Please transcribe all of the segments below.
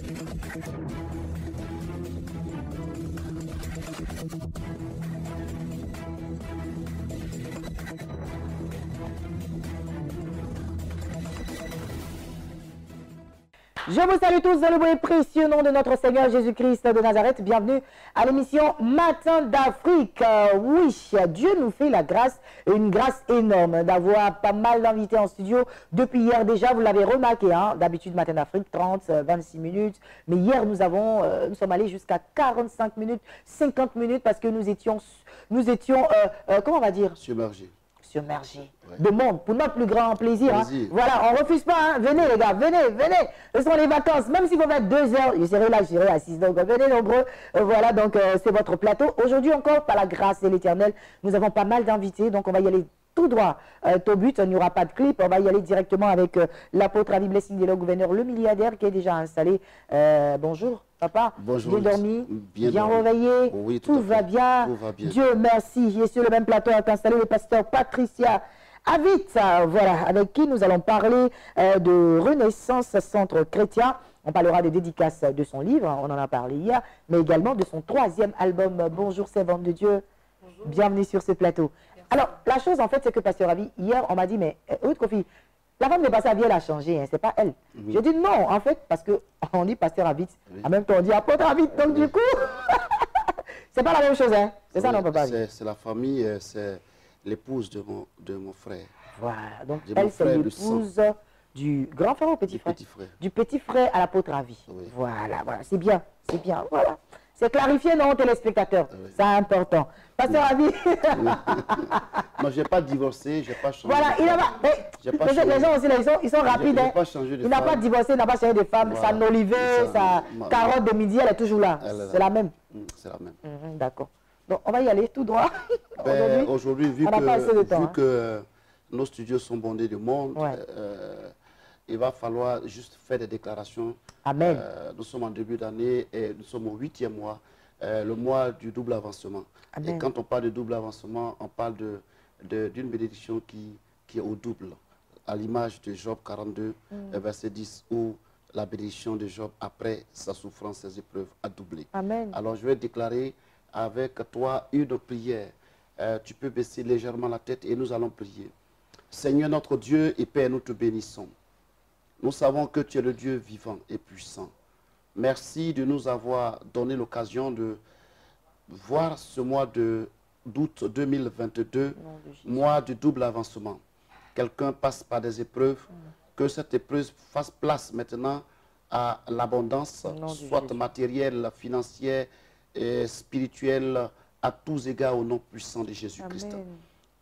Je vous salue tous dans le beau et précieux nom de notre Seigneur Jésus-Christ de Nazareth. Bienvenue à l'émission Matin d'Afrique. Oui, Dieu nous fait la grâce, une grâce énorme d'avoir pas mal d'invités en studio depuis hier déjà. Vous l'avez remarqué, hein, d'habitude Matin d'Afrique, 30, 26 minutes. Mais hier, nous sommes allés jusqu'à 45 minutes, 50 minutes parce que nous étions comment on va dire? Submergés. Submergé de monde pour notre plus grand plaisir. Hein. Voilà, on ne refuse pas. Hein. Venez les gars, venez. Ce sont les vacances. Même s'il faut mettre 2 heures, je serai là, je serai assise. Donc venez nombreux. Voilà, donc c'est votre plateau. Aujourd'hui encore, par la grâce de l'Éternel, nous avons pas mal d'invités. Donc on va y aller tout droit au but. Il n'y aura pas de clip. On va y aller directement avec l'apôtre Avi Blessing, le gouverneur, le milliardaire qui est déjà installé. Bonjour. Papa, bonjour, bien dormi, bien dormi. réveillé, oui, tout va bien. Dieu merci. Et sur le même plateau est installé le pasteur Patricia Avit, voilà, avec qui nous allons parler de Renaissance Centre Chrétien. On parlera des dédicaces de son livre, on en a parlé hier, mais également de son 3e album. Bonjour servante de Dieu, bonjour. Bienvenue sur ce plateau. Merci. Alors, la chose en fait, c'est que pasteur Avi, hier, on m'a dit, mais Ruth Kofi, la femme de pasteur Avi, elle a changé, hein, c'est pas elle. J'ai dit non, en fait, parce qu'on dit pasteur Avi, en même temps on dit apôtre Avi, donc du coup, c'est pas la même chose, hein. C'est ça, non, papa? C'est la famille, c'est l'épouse de mon frère. Voilà, donc elle, c'est l'épouse du grand frère ou petit frère? Du petit frère à l'apôtre Avi. Oui. Voilà, c'est bien, voilà. C'est clarifié, non, téléspectateurs, oui. C'est important. Pasteur Avi. Non, je n'ai pas divorcé, je n'ai pas changé. Voilà, il n'a pas. Les gens aussi, là, ils sont rapides. Hein. Il n'a pas divorcé, il n'a pas changé de femme. Voilà. Sa olivet, sa carotte de midi, elle est toujours là. C'est la même. C'est la même. D'accord. Donc, on va y aller tout droit. Aujourd'hui, vu que nos studios sont bondés de monde, ouais. Il va falloir juste faire des déclarations. Amen. Nous sommes en début d'année et nous sommes au 8e mois, le mois du double avancement. Amen. Et quand on parle de double avancement, on parle d'une bénédiction qui est au double, à l'image de Job 42, verset 10, où la bénédiction de Job, après sa souffrance, ses épreuves, a doublé. Amen. Alors je vais déclarer avec toi une prière. Tu peux baisser légèrement la tête et nous allons prier. Seigneur notre Dieu et Père, nous te bénissons. Nous savons que tu es le Dieu vivant et puissant. Merci de nous avoir donné l'occasion de voir ce mois d'août 2022, mois de double avancement. Quelqu'un passe par des épreuves, que cette épreuve fasse place maintenant à l'abondance, soit matérielle, financière, et spirituelle, à tous égards au nom puissant de Jésus-Christ.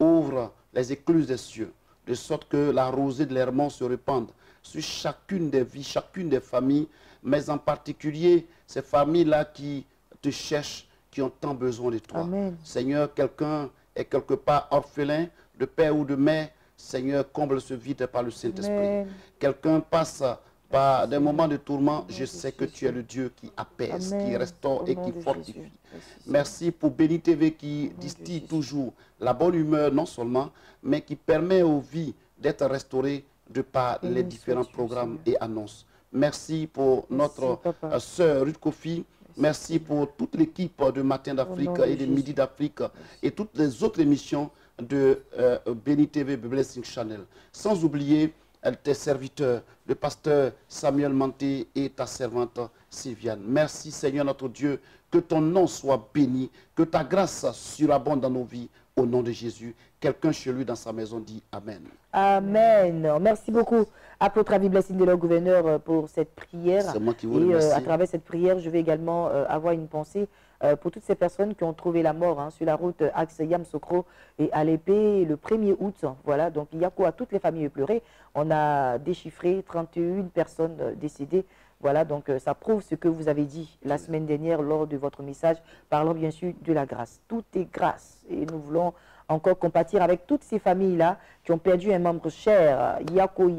Ouvre les écluses des cieux, de sorte que la rosée de l'Hermon se répande sur chacune des vies, chacune des familles, mais en particulier ces familles-là qui te cherchent, qui ont tant besoin de toi. Amen. Seigneur, quelqu'un est quelque part orphelin de père ou de mère. Seigneur, comble ce vide par le Saint-Esprit. Quelqu'un passe par des moments de tourment. Je sais que tu es le Dieu qui apaise, qui restaure et qui fortifie. Merci pour Béni TV qui distille toujours la bonne humeur, non seulement, mais qui permet aux vies d'être restaurées de par les différents programmes et annonces. Merci pour notre sœur Ruth Kofi. Merci pour toute l'équipe de Matin d'Afrique et de Midi d'Afrique et toutes les autres émissions de Béni TV, Blessing Channel. Sans oublier tes serviteurs, le pasteur Samuel Manté et ta servante Sylviane. Merci Seigneur notre Dieu, que ton nom soit béni, que ta grâce surabonde dans nos vies. Au nom de Jésus, quelqu'un chez lui dans sa maison dit Amen. Amen. Merci beaucoup, apôtre Avi Blessing, le gouverneur, pour cette prière. C'est moi qui vous remercie. Et à travers cette prière, je vais également avoir une pensée pour toutes ces personnes qui ont trouvé la mort sur la route axe Yamsokro et à l'épée le 1er août. Voilà, donc il y a quoi à toutes les familles pleurées. On a déchiffré 31 personnes décédées. Voilà, donc ça prouve ce que vous avez dit la semaine dernière lors de votre message, parlant bien sûr de la grâce. Tout est grâce et nous voulons encore compatir avec toutes ces familles-là qui ont perdu un membre cher, Yako,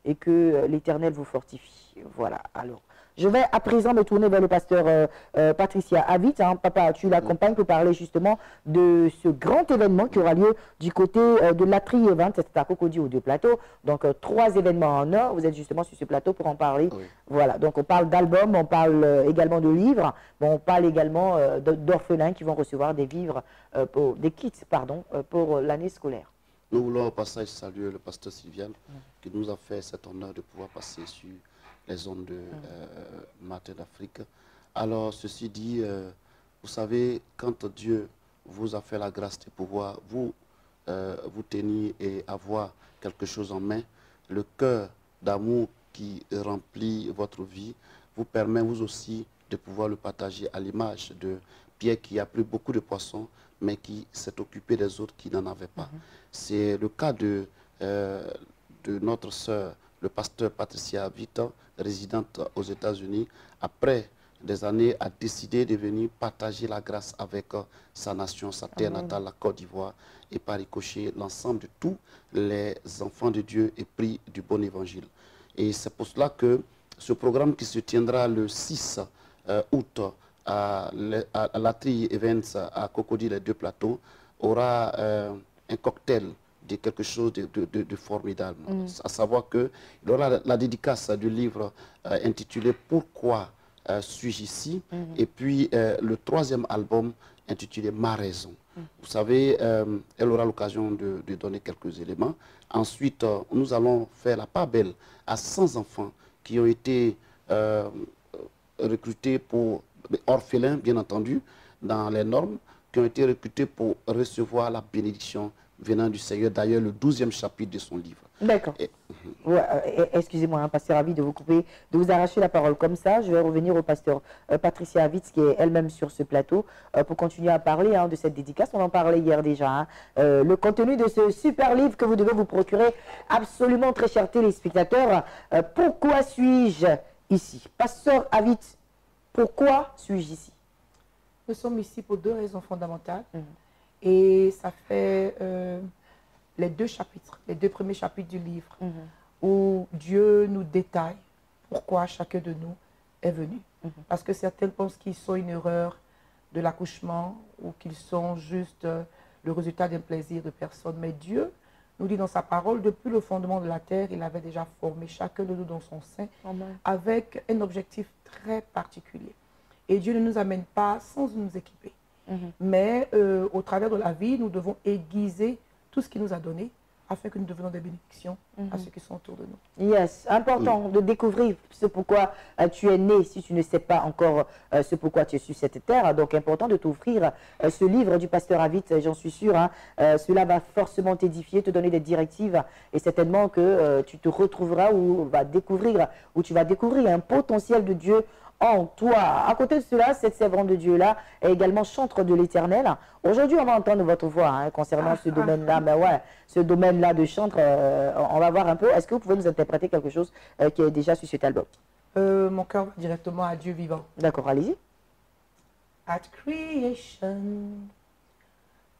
et que l'Éternel vous fortifie. Voilà, alors, Je vais à présent me tourner vers le pasteur Patricia Avit. Hein. Papa, tu l'accompagnes pour parler justement de ce grand événement qui aura lieu du côté de l'Atri Event, c'est à Cocody aux deux plateaux. Donc 3 événements en or. Vous êtes justement sur ce plateau pour en parler. Oui. Voilà, donc on parle d'albums, on parle également de livres, bon, on parle également d'orphelins qui vont recevoir des vivres, des kits, pardon, pour l'année scolaire. Nous voulons au passage saluer le pasteur Sylviane qui nous a fait cet honneur de pouvoir passer sur les ondes de Matin d'Afrique. Alors, ceci dit, vous savez, quand Dieu vous a fait la grâce de pouvoir vous tenir et avoir quelque chose en main, le cœur d'amour qui remplit votre vie vous permet vous aussi de pouvoir le partager à l'image de Pierre qui a pris beaucoup de poissons, mais qui s'est occupé des autres qui n'en avaient pas. C'est le cas de notre sœur, le pasteur Patricia Vita, résidente aux États-Unis. Après des années, a décidé de venir partager la grâce avec sa nation, sa terre natale, la Côte d'Ivoire, et par ricochet, l'ensemble de tous les enfants de Dieu est pris du bon évangile. Et c'est pour cela que ce programme qui se tiendra le 6 août à l'Atri Events à Cocody, les deux plateaux, aura un cocktail de quelque chose de formidable. À savoir qu'il y aura la dédicace du livre intitulé « Pourquoi suis-je ici ?» et puis le 3e album intitulé « Ma raison ». Vous savez, elle aura l'occasion de donner quelques éléments. Ensuite, nous allons faire la part belle à 100 enfants qui ont été recrutés pour orphelins, bien entendu, dans les normes, qui ont été recrutés pour recevoir la bénédiction venant du Seigneur. D'ailleurs, le 12e chapitre de son livre. D'accord. Excusez-moi, hein, pasteur Avit, de vous couper, de vous arracher la parole comme ça. Je vais revenir au pasteur Patricia Avit, qui est elle-même sur ce plateau, pour continuer à parler de cette dédicace. On en parlait hier déjà. Hein. Le contenu de ce super livre que vous devez vous procurer absolument, très chers téléspectateurs. Pourquoi suis-je ici? Pasteur Avit, pourquoi suis-je ici? Nous sommes ici pour 2 raisons fondamentales. Et ça fait les 2 chapitres, les 2 premiers chapitres du livre, où Dieu nous détaille pourquoi chacun de nous est venu. Parce que certains pensent qu'ils sont une erreur de l'accouchement ou qu'ils sont juste le résultat d'un plaisir de personne. Mais Dieu nous dit dans sa parole, depuis le fondement de la terre, il avait déjà formé chacun de nous dans son sein avec un objectif très particulier. Et Dieu ne nous amène pas sans nous équiper. Mais au travers de la vie, nous devons aiguiser tout ce qu'il nous a donné afin que nous devenions des bénédictions à ceux qui sont autour de nous. Yes, important de découvrir ce pourquoi tu es né, si tu ne sais pas encore ce pourquoi tu es sur cette terre. Donc, important de t'offrir ce livre du pasteur Avit, j'en suis sûre. Hein, cela va forcément t'édifier, te donner des directives et certainement que tu te retrouveras ou tu vas découvrir un potentiel de Dieu en toi. À côté de cela, cette servante de Dieu-là est également chantre de l'Éternel. Aujourd'hui, on va entendre votre voix concernant ce domaine-là. Mais ouais, ce domaine-là de chantre, on va voir un peu. Est-ce que vous pouvez nous interpréter quelque chose qui est déjà sur cet album? Mon cœur va directement à Dieu vivant. D'accord, allez-y. At creation,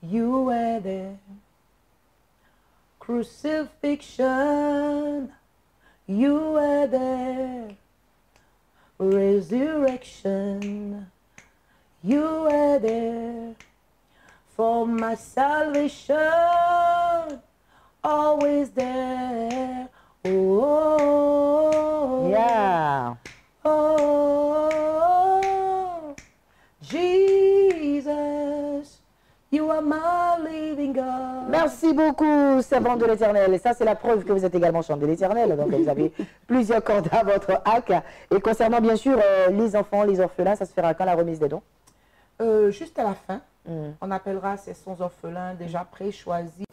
you were there. Crucifixion, you were there. Resurrection, you were there. For my salvation, always there. Oh, yeah. Oh, Jesus, you are my living God. Merci beaucoup, servante de l'Éternel. Et ça, c'est la preuve que vous êtes également chante de l'Éternel. Donc, vous avez plusieurs cordes à votre arc. Et concernant, bien sûr, les enfants, les orphelins, ça se fera quand la remise des dons? Juste à la fin. On appellera ces 100 orphelins déjà pré-choisis.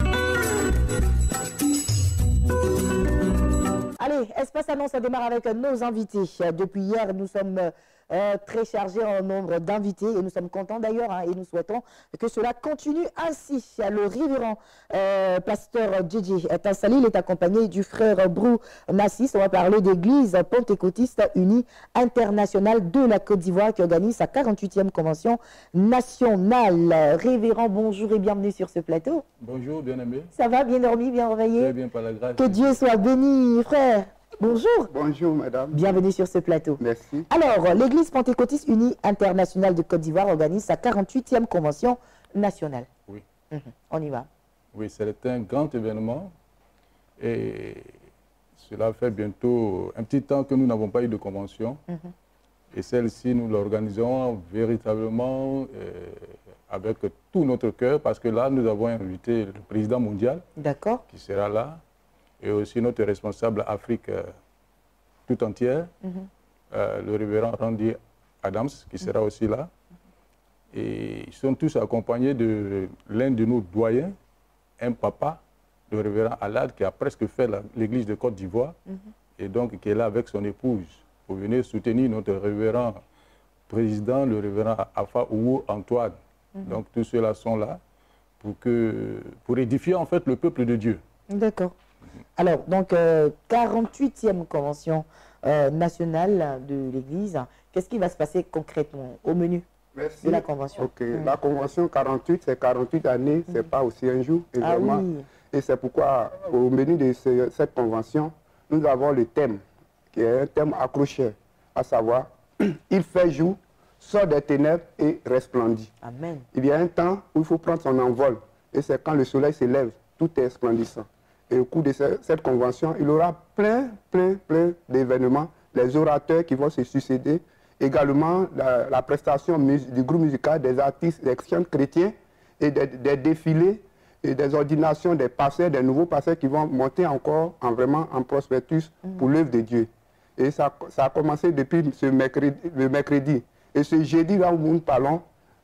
Allez, Espace Annonce, ça démarre avec nos invités. Depuis hier, nous sommes très chargés en nombre d'invités et nous sommes contents d'ailleurs et nous souhaitons que cela continue ainsi. Le révérend pasteur Djidji Tansali, il est accompagné du frère Brou Nassis. On va parler d'église pentecôtiste unie internationale de la Côte d'Ivoire qui organise sa 48e convention nationale. Révérend, bonjour et bienvenue sur ce plateau. Bonjour, bien-aimé. Ça va, bien dormi, bien réveillé? Très bien, par la grâce. Que Dieu soit béni, frère. bonjour. Bonjour, madame. Bienvenue sur ce plateau. Merci. Alors, l'Église pentecôtiste unie internationale de Côte d'Ivoire organise sa 48e convention nationale. Oui. On y va. Oui, c'est un grand événement et cela fait bientôt un petit temps que nous n'avons pas eu de convention. Et celle-ci, nous l'organisons véritablement avec tout notre cœur parce que là, nous avons invité le président mondial qui sera là et aussi notre responsable Afrique tout entière, le révérend Randy Adams qui sera aussi là. Et ils sont tous accompagnés de l'un de nos doyens, un papa, le révérend Alad, qui a presque fait l'église de Côte d'Ivoire, et donc qui est là avec son épouse pour venir soutenir notre révérend président, le révérend Afa Ouou Antoine. Donc tous ceux-là sont là pour édifier en fait le peuple de Dieu. D'accord. Alors, donc, 48e convention nationale de l'Église, qu'est-ce qui va se passer concrètement au menu de la convention? La convention 48, c'est 48 années, c'est pas aussi un jour, évidemment. Oui. Et c'est pourquoi, au menu de cette convention, nous avons le thème, qui est un thème accroché, à savoir, il fait jour, sort des ténèbres et resplendit. Amen. Il y a un temps où il faut prendre son envol, et c'est quand le soleil se lève, tout est splendissant. Et au cours de cette convention, il y aura plein d'événements, les orateurs qui vont se succéder, également la prestation du groupe musical, des artistes, des chrétiens, et des défilés, et des ordinations des pasteurs, des nouveaux pasteurs qui vont monter encore vraiment en prospectus pour l'œuvre de Dieu. Et ça a commencé depuis le mercredi. Et ce jeudi là où nous parlons,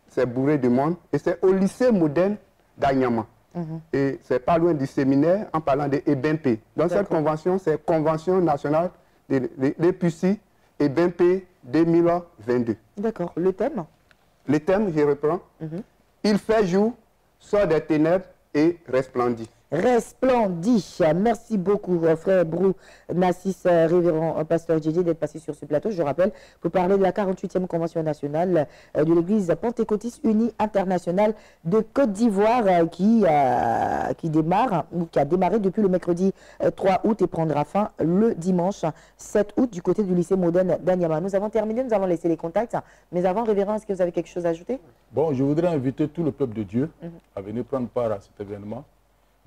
c'est bourré de monde, et c'est au lycée moderne d'Anyama. Et c'est pas loin du séminaire en parlant de EBMP. Donc cette convention, c'est Convention nationale des PUCI EBMP 2022. D'accord. Le thème? Le thème, je reprends. Il fait jour, sort des ténèbres et resplendit. Resplendit. Merci beaucoup, frère Brou Nassis, révérend pasteur Djidji, d'être passé sur ce plateau. Je rappelle, pour parler de la 48e convention nationale de l'Église pentecôtiste unie internationale de Côte d'Ivoire qui démarre, ou qui a démarré depuis le mercredi 3 août et prendra fin le dimanche 7 août du côté du lycée moderne d'Anyama. Nous avons terminé, nous avons laissé les contacts. Mais avant, révérend, est-ce que vous avez quelque chose à ajouter? Bon, je voudrais inviter tout le peuple de Dieu à venir prendre part à cet événement.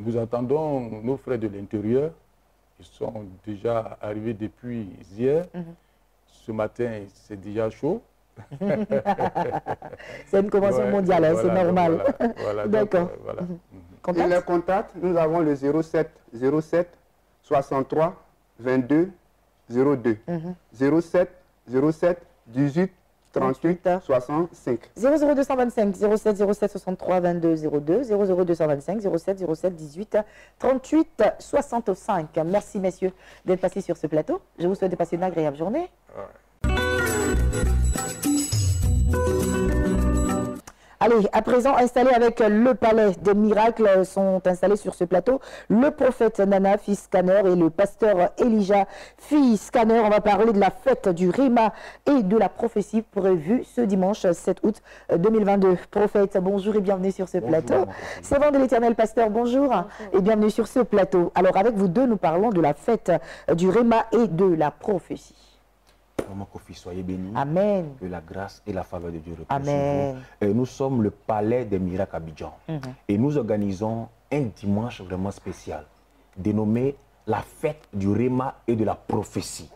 Nous attendons nos frères de l'intérieur. Ils sont déjà arrivés depuis hier. Ce matin, c'est déjà chaud. C'est une convention mondiale, c'est normal. D'accord. Et les contacts, nous avons le 07 63 22 02. 07 18 38 65. 00225 07 07 63 22 02 00225 07 07 18 38 65. Merci messieurs d'être passés sur ce plateau. Je vous souhaite de passer une agréable journée. Allez, à présent, installés avec le palais des miracles, sont installés sur ce plateau le prophète Nana, fils Scanner, et le pasteur Elijah, fils Scanner. On va parler de la fête du Réma et de la prophétie prévue ce dimanche 7 août 2022. Prophète, bonjour et bienvenue sur ce plateau. Servant de l'Éternel, pasteur, bonjour et bienvenue sur ce plateau. Alors, avec vous deux, nous parlons de la fête du Réma et de la prophétie. Maman Kofi, soyez bénis. Amen. Que la grâce et la faveur de Dieu reposent Amen. sur vous. Nous sommes le palais des miracles Abidjan. Et nous organisons un dimanche vraiment spécial, dénommé la fête du Réma et de la prophétie.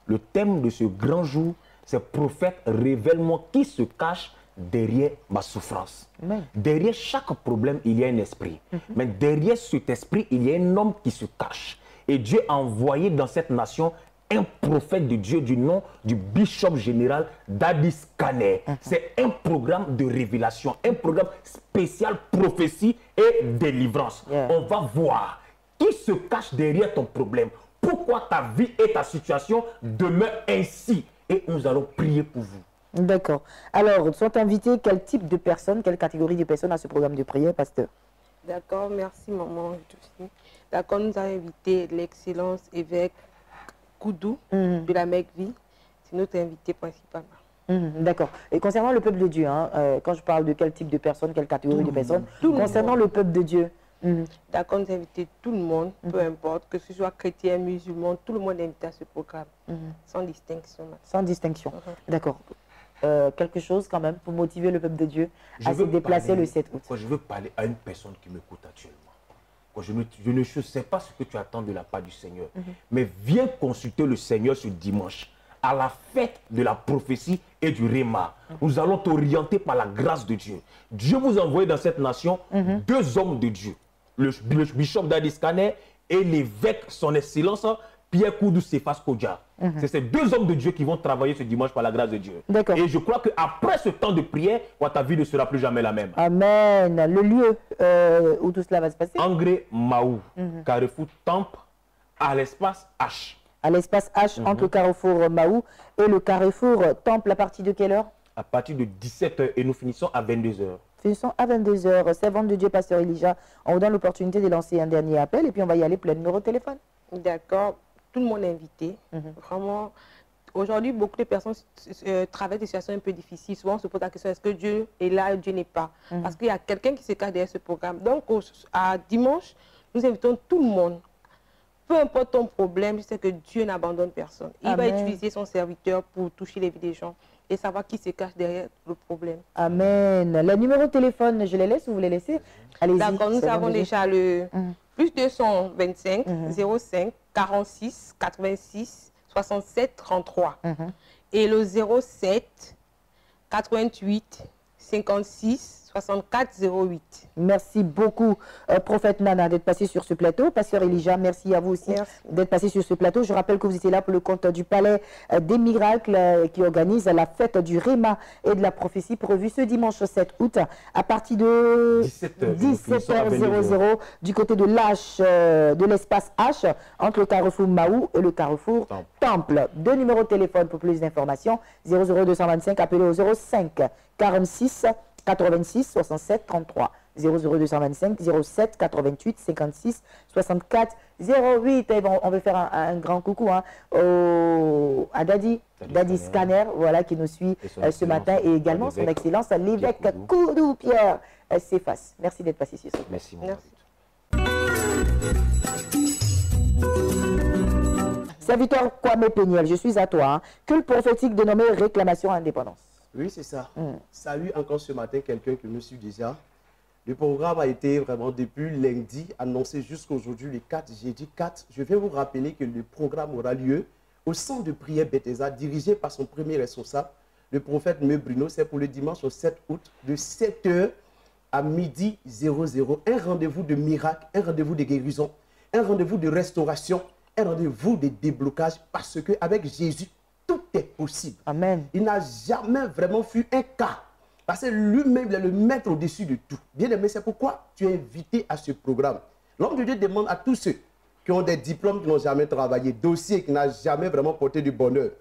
Le thème de ce grand jour, c'est prophète, révèle-moi qui se cache derrière ma souffrance. Derrière chaque problème, il y a un esprit. Mais derrière cet esprit, il y a un homme qui se cache. Et Dieu a envoyé dans cette nation un prophète de Dieu du nom du bishop général Dadis Kaner. C'est un programme de révélation, un programme spécial prophétie et délivrance. On va voir qui se cache derrière ton problème, pourquoi ta vie et ta situation demeurent ainsi. Et nous allons prier pour vous. D'accord. Alors, sont invités quel type de personnes, quelle catégorie de personnes à ce programme de prière, pasteur? D'accord, merci maman. D'accord, nous avons invité l'excellence évêque Koudou de la Mecque-Vie. C'est notre invité principalement. D'accord. Et concernant le peuple de Dieu, quand je parle de quel type de personnes, quelle catégorie de personnes, concernant le peuple de Dieu, D'accord, nous invitons tout le monde, peu importe, que ce soit chrétien, musulman, tout le monde est invité à ce programme, sans distinction. Sans distinction, d'accord. Quelque chose quand même pour motiver le peuple de Dieu à se déplacer le 7 août. Quand je veux parler à une personne qui m'écoute actuellement, quand je ne sais pas ce que tu attends de la part du Seigneur, mais viens consulter le Seigneur ce dimanche à la fête de la prophétie et du Réma. Nous allons t'orienter par la grâce de Dieu. Dieu vous a envoyé dans cette nation 2 hommes de Dieu, le bishop d'Addis Kaner et l'évêque, son excellence, Pierre Koudou Cephas Kodja. C'est ces 2 hommes de Dieu qui vont travailler ce dimanche par la grâce de Dieu. Et je crois qu'après ce temps de prière, ta vie ne sera plus jamais la même. Amen. Le lieu où tout cela va se passer? Angré Mahou, Carrefour Temple, à l'espace H. À l'espace H, entre le carrefour Mahou et le carrefour Temple, à partir de quelle heure? À partir de 17h et nous finissons à 22h. Finissons à 22h. Servante de Dieu, pasteur Elijah, on vous donne l'opportunité de lancer un dernier appel et puis on va y aller. Plein numéro de téléphone. D'accord. Tout le monde est invité. Vraiment, aujourd'hui, beaucoup de personnes traversent des situations un peu difficiles. Souvent, on se pose la question, est-ce que Dieu est là et Dieu n'est pas? Parce qu'il y a quelqu'un qui se cache derrière ce programme. Donc, à dimanche, nous invitons tout le monde. Peu importe ton problème, je sais que Dieu n'abandonne personne. Il va utiliser son serviteur pour toucher les vies des gens et savoir qui se cache derrière le problème. Amen. Le numéro de téléphone, je les laisse ou vous les laissez? Allez-y. D'accord, nous avons déjà le plus 225 05 46 86 67 33 et le 07 88 56 64 08. Merci beaucoup, prophète Nana, d'être passé sur ce plateau. Pasteur Elijah, merci à vous aussi d'être passé sur ce plateau. Je rappelle que vous étiez là pour le compte du Palais des Miracles qui organise la fête du Réma et de la prophétie prévue ce dimanche 7 août à partir de 17h00 du côté de de l'espace H entre le carrefour Mahou et le carrefour Temple. 2 numéros de téléphone pour plus d'informations. 00225, appelez au 05 46 86 67 33 00225 07 88 56 64 08. Et bon, on veut faire un grand coucou à Daddy Scanner, voilà, qui nous suit ce matin, et également son excellence l'évêque Koudou Pierre Cephas. Merci d'être passé ici. Merci. Serviteur Kwame Peniel, je suis à toi. Culte prophétique dénommé réclamation à indépendance. Oui, c'est ça. Salut encore ce matin, quelqu'un qui me suit déjà. Le programme a été vraiment depuis lundi annoncé jusqu'aujourd'hui, le 4, jeudi 4. Je vais vous rappeler que le programme aura lieu au centre de prière Bethesda, dirigé par son premier responsable, le prophète Me Bruno. C'est pour le dimanche au 7 août, de 7h à midi 00. Un rendez-vous de miracle, un rendez-vous de guérison, un rendez-vous de restauration, un rendez-vous de déblocage, parce qu'avec Jésus, tout est possible. Amen. Il n'a jamais vraiment fui un cas. Parce que lui-même, il est le maître au-dessus de tout. Bien aimé, c'est pourquoi tu es invité à ce programme. L'homme de Dieu demande à tous ceux qui ont des diplômes qui n'ont jamais travaillé, dossiers qui n'ont jamais vraiment porté du bonheur,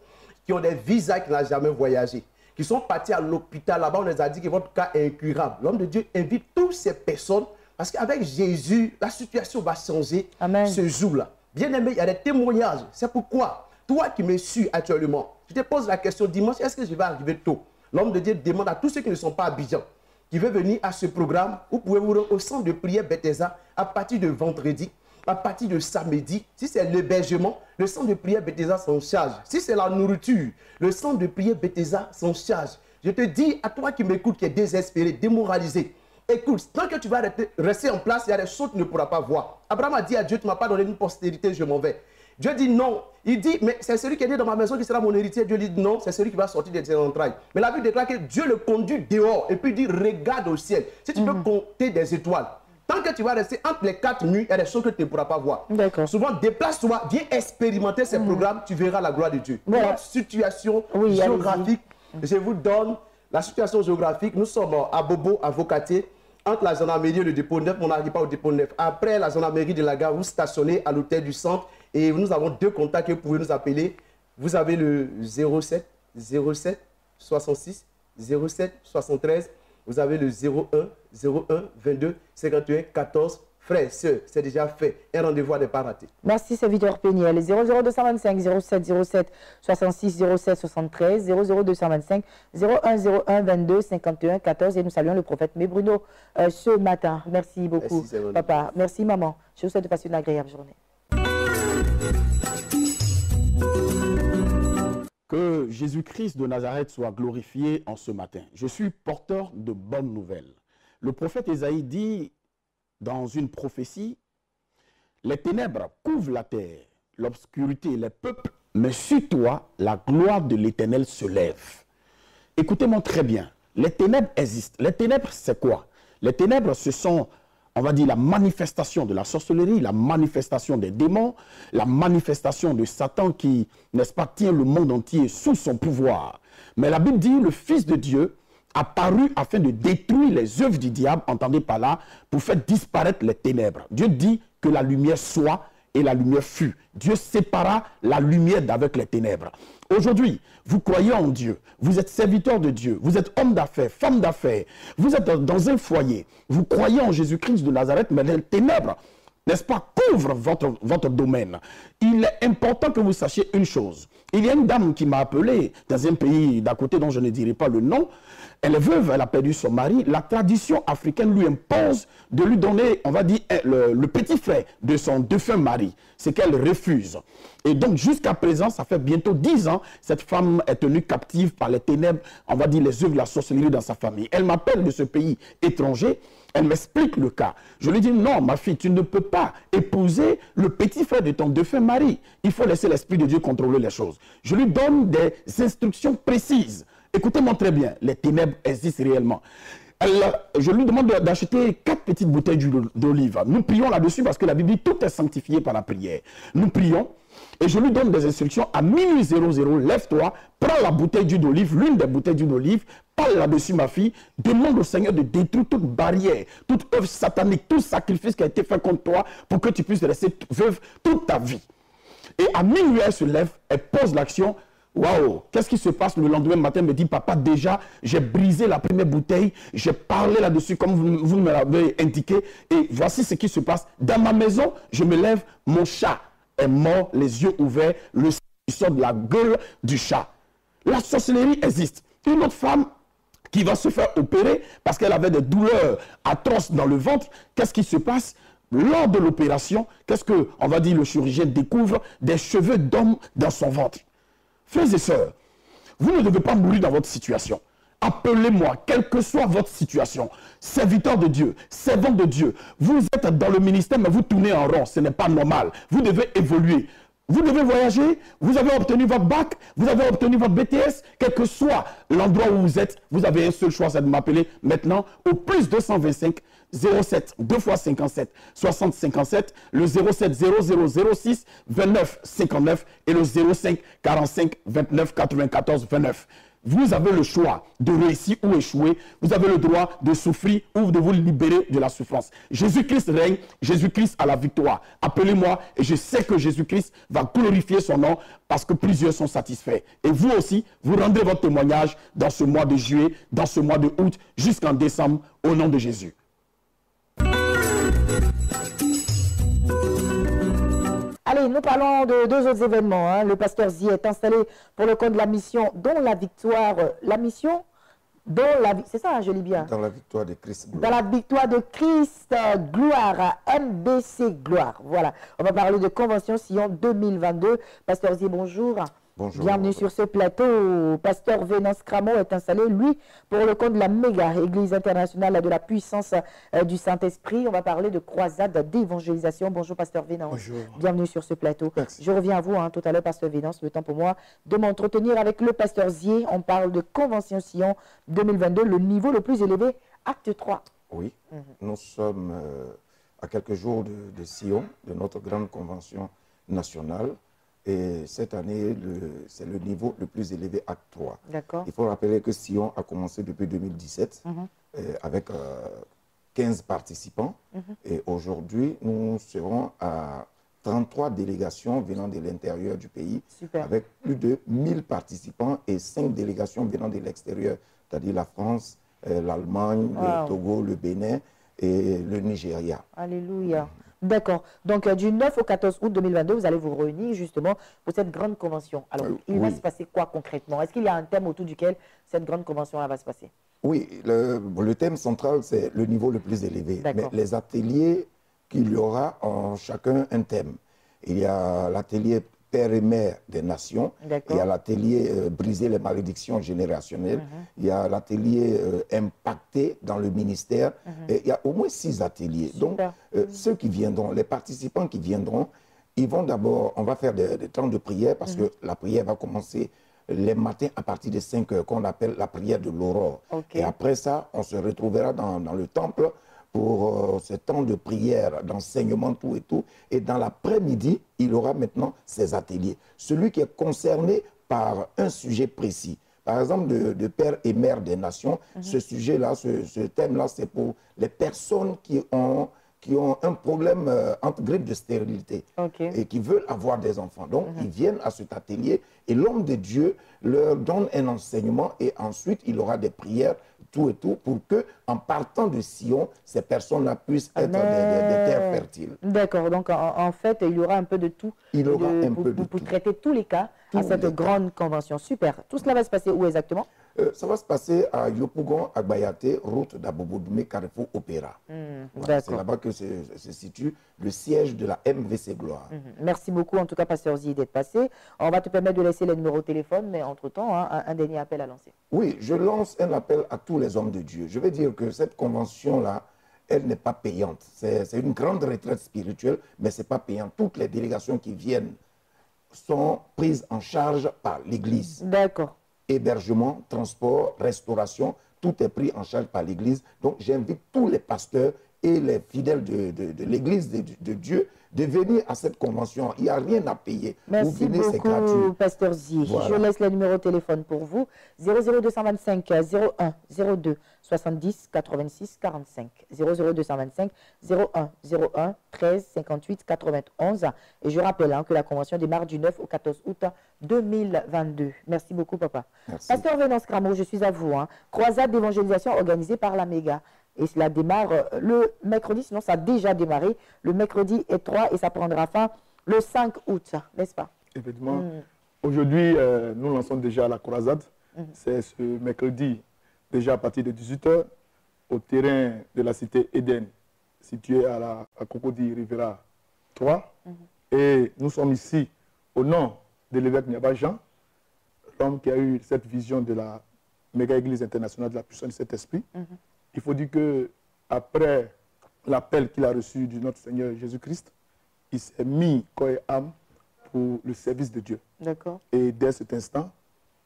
qui ont des visas qui n'ont jamais voyagé, qui sont partis à l'hôpital, là-bas on les a dit que votre cas est incurable. L'homme de Dieu invite toutes ces personnes parce qu'avec Jésus, la situation va changer. Amen. Ce jour-là. Bien aimé, il y a des témoignages. C'est pourquoi toi qui me suis actuellement, je te pose la question dimanche, est-ce que je vais arriver tôt? L'homme de Dieu demande à tous ceux qui ne sont pas à Abidjan, qui veulent venir à ce programme, vous pouvez vous rendre au centre de prière Bethesda à partir de vendredi, à partir de samedi. Si c'est l'hébergement, le centre de prière Bethesda s'en charge. Si c'est la nourriture, le centre de prière Bethesda s'en charge. Je te dis à toi qui m'écoutes, qui est désespéré, démoralisé, écoute, tant que tu vas rester en place, il y a des choses que tu ne pourras pas voir. Abraham a dit à Dieu, tu ne m'as pas donné une postérité, je m'en vais. Dieu dit non. Il dit, mais c'est celui qui est né dans ma maison qui sera mon héritier. Dieu dit non, c'est celui qui va sortir de ses entrailles. Mais la Bible déclare que Dieu le conduit dehors et puis dit, regarde au ciel. Si tu peux compter des étoiles, tant que tu vas rester entre les 4 nuits, il y a des choses que tu ne pourras pas voir. Souvent, déplace-toi, viens expérimenter ces programmes, tu verras la gloire de Dieu. Voilà. La situation géographique, je vous donne la situation géographique. Nous sommes à Bobo, à Vocaté, entre la gendarmerie et le dépôt 9, on n'arrive pas au dépôt 9. Après la gendarmerie de la gare, vous stationnez à l'hôtel du centre et nous avons 2 contacts que vous pouvez nous appeler. Vous avez le 07 66 07 73. Vous avez le 01 22 51 14 frères, sœurs, c'est déjà fait. Un rendez-vous à ne pas rater. Merci, c'est Victor Péniel. 00225 07 07 66 07 73 00225 0101 22 51 14. Et nous saluons le prophète Bruno ce matin. Merci beaucoup, papa. Merci, maman. Je vous souhaite de passer une agréable journée. Que Jésus-Christ de Nazareth soit glorifié en ce matin. Je suis porteur de bonnes nouvelles. Le prophète Ésaïe dit dans une prophétie, « Les ténèbres couvrent la terre, l'obscurité les peuples, mais sur toi, la gloire de l'Éternel se lève. » Écoutez-moi très bien, les ténèbres existent. Les ténèbres, c'est quoi? Les ténèbres, ce sont, on va dire, la manifestation de la sorcellerie, la manifestation des démons, la manifestation de Satan qui, n'est-ce pas, tient le monde entier sous son pouvoir. Mais la Bible dit, le Fils de Dieu apparu afin de détruire les œuvres du diable, entendez par là, pour faire disparaître les ténèbres. Dieu dit que la lumière soit et la lumière fut. Dieu sépara la lumière d'avec les ténèbres. Aujourd'hui, vous croyez en Dieu, vous êtes serviteur de Dieu, vous êtes homme d'affaires, femme d'affaires, vous êtes dans un foyer, vous croyez en Jésus-Christ de Nazareth, mais les ténèbres, n'est-ce pas, couvrent votre domaine. Il est important que vous sachiez une chose. Il y a une dame qui m'a appelé dans un pays d'à côté dont je ne dirai pas le nom. Elle est veuve, elle a perdu son mari. La tradition africaine lui impose de lui donner, on va dire, le petit frère de son défunt mari. C'est qu'elle refuse. Et donc, jusqu'à présent, ça fait bientôt 10 ans, cette femme est tenue captive par les ténèbres, on va dire, les œuvres de la sorcellerie dans sa famille. Elle m'appelle de ce pays étranger. Elle m'explique le cas. Je lui dis, non, ma fille, tu ne peux pas épouser le petit frère de ton défunt mari. Il faut laisser l'Esprit de Dieu contrôler les choses. Je lui donne des instructions précises. Écoutez-moi très bien, les ténèbres existent réellement. Je lui demande d'acheter 4 petites bouteilles d'huile d'olive. Nous prions là-dessus parce que la Bible dit tout est sanctifié par la prière. Nous prions et je lui donne des instructions à minuit 00. Lève-toi, prends la bouteille d'huile d'olive, l'une des bouteilles d'huile d'olive, parle là-dessus ma fille, demande au Seigneur de détruire toute barrière, toute œuvre satanique, tout sacrifice qui a été fait contre toi pour que tu puisses rester veuve toute ta vie. Et à minuit, elle se lève, elle pose l'action. Waouh, qu'est-ce qui se passe le lendemain matin? Elle me dit, papa, déjà, j'ai brisé la première bouteille, j'ai parlé là-dessus comme vous me l'avez indiqué, et voici ce qui se passe. Dans ma maison, je me lève, mon chat est mort, les yeux ouverts, le sang sort de la gueule du chat. La sorcellerie existe. Une autre femme qui va se faire opérer parce qu'elle avait des douleurs atroces dans le ventre, qu'est-ce qui se passe? Lors de l'opération, qu'est-ce que, on va dire, le chirurgien découvre? Des cheveux d'homme dans son ventre. Frères et sœurs, vous ne devez pas mourir dans votre situation. Appelez-moi, quelle que soit votre situation. Serviteur de Dieu, servant de Dieu. Vous êtes dans le ministère, mais vous tournez en rond. Ce n'est pas normal. Vous devez évoluer. Vous devez voyager. Vous avez obtenu votre bac. Vous avez obtenu votre BTS. Quel que soit l'endroit où vous êtes, vous avez un seul choix, c'est de m'appeler maintenant au plus 225 07 2 x 57 60 57, le 07 0006 29 59 et le 05 45 29 94 29. Vous avez le choix de réussir ou échouer. Vous avez le droit de souffrir ou de vous libérer de la souffrance. Jésus-Christ règne, Jésus-Christ a la victoire. Appelez-moi et je sais que Jésus-Christ va glorifier son nom parce que plusieurs sont satisfaits. Et vous aussi, vous rendrez votre témoignage dans ce mois de juillet, dans ce mois de août, jusqu'en décembre, au nom de Jésus. Allez, nous parlons de 2 autres événements. Le pasteur Zi est installé pour le compte de la mission, dont la victoire, c'est ça, je lis bien. Dans la victoire de Christ. Gloire. Dans la victoire de Christ, gloire, MBC Gloire. Voilà, on va parler de Convention Sion 2022. Pasteur Zi, bonjour. Bonjour. Bienvenue sur ce plateau. Pasteur Vénance Cramo est installé, lui, pour le compte de la méga Église internationale de la puissance du Saint-Esprit. On va parler de croisade d'évangélisation. Bonjour, Pasteur Vénance. Bonjour. Bienvenue sur ce plateau. Merci. Je reviens à vous tout à l'heure, Pasteur Vénance. Le temps pour moi de m'entretenir avec le Pasteur Zier. On parle de Convention Sion 2022, le niveau le plus élevé, acte 3. Oui, nous sommes à quelques jours de Sion, de notre grande convention nationale. Et cette année, c'est le niveau le plus élevé, acte 3. D'accord. Il faut rappeler que Sion a commencé depuis 2017 avec 15 participants. Et aujourd'hui, nous serons à 33 délégations venant de l'intérieur du pays. Super. Avec plus de 1000 participants et 5 délégations venant de l'extérieur, c'est-à-dire la France, l'Allemagne, le Togo, le Bénin. et le Nigeria. Alléluia. D'accord. Donc, du 9 au 14 août 2022, vous allez vous réunir justement pour cette grande convention. Alors, il va se passer quoi concrètement? Est-ce qu'il y a un thème autour duquel cette grande convention va se passer? Oui, le thème central, c'est le niveau le plus élevé. Mais les ateliers qu'il y aura ont chacun un thème. Il y a l'atelier Père et Mère des Nations, il y a l'atelier Briser les malédictions générationnelles, il y a l'atelier Impacter dans le ministère, et il y a au moins 6 ateliers. Donc, ceux qui viendront, les participants qui viendront, ils vont d'abord, on va faire des temps de prière, parce que la prière va commencer les matins à partir de 5 heures, qu'on appelle la prière de l'aurore. Et après ça, on se retrouvera dans le temple pour ce temps de prière, d'enseignement, tout et tout. Et dans l'après-midi, il aura maintenant ces ateliers. Celui qui est concerné par un sujet précis, par exemple de Père et Mère des Nations, ce sujet-là, ce thème-là, c'est pour les personnes qui ont un problème entre grippe de stérilité et qui veulent avoir des enfants. Donc, ils viennent à cet atelier et l'homme de Dieu leur donne un enseignement et ensuite, il aura des prières, tout et tout, pour que, en partant de Sion, ces personnes-là puissent être des terres fertiles. D'accord. Donc, en fait, il y aura un peu de tout. Il y aura un peu de tout. Pour traiter tous les cas à cette grande convention. Super. Tout cela va se passer où exactement? Ça va se passer à Yopougon, à Gbayate, route d'Abobodoumé, Carrefour Opéra. Voilà, c'est là-bas que se situe le siège de la MVC Gloire. Merci beaucoup, en tout cas, Pasteur Zi, d'être passé. On va te permettre de laisser les numéros de téléphone, mais entre-temps, un dernier appel à lancer. Oui, je lance un appel à tous les hommes de Dieu. Je veux dire que cette convention-là, elle n'est pas payante. C'est une grande retraite spirituelle, mais ce n'est pas payant. Toutes les délégations qui viennent sont prises en charge par l'Église. D'accord. Hébergement, transport, restauration, tout est pris en charge par l'Église. Donc, j'invite tous les pasteurs et les fidèles de l'Église de Dieu de venir à cette convention. Il n'y a rien à payer. Merci vous venez, c'est beaucoup, gratuit. Pasteur Zi. Voilà. Je laisse le numéro de téléphone pour vous. 00225 01 02 70 86 45. 00225 01 01 13 58 91. Et je rappelle que la convention démarre du 9 au 14 août 2022. Merci beaucoup, papa. Merci. Pasteur Venance Cramo, je suis à vous. Croisade d'évangélisation organisée par la Méga. Et cela démarre le mercredi, sinon ça a déjà démarré. Le mercredi est 3 et ça prendra fin le 5 août, n'est-ce pas? Effectivement. Aujourd'hui, nous lançons déjà la croisade. C'est ce mercredi, déjà à partir de 18 h, au terrain de la cité Eden, situé à Cocody Rivera 3. Et nous sommes ici au nom de l'évêque Niaba Jean, l'homme qui a eu cette vision de la méga église internationale de la puissance de cet esprit. Il faut dire qu'après l'appel qu'il a reçu de notre Seigneur Jésus-Christ, il s'est mis corps et âme pour le service de Dieu. D'accord. Et dès cet instant,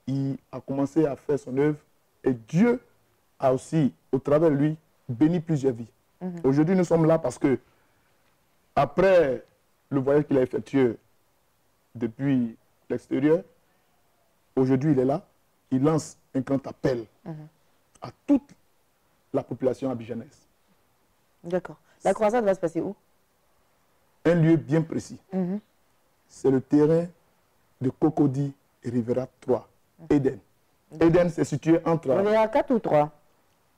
il a commencé à faire son œuvre et Dieu a aussi, au travers de lui, béni plusieurs vies. Aujourd'hui, nous sommes là parce que, après le voyage qu'il a effectué depuis l'extérieur, aujourd'hui, il est là, il lance un grand appel à toute la population abidjanaise. D'accord. La croisade va se passer où? Un lieu bien précis. C'est le terrain de Cocody et Rivera 3, Eden. Eden, c'est situé entre... Rivera 4 ou 3?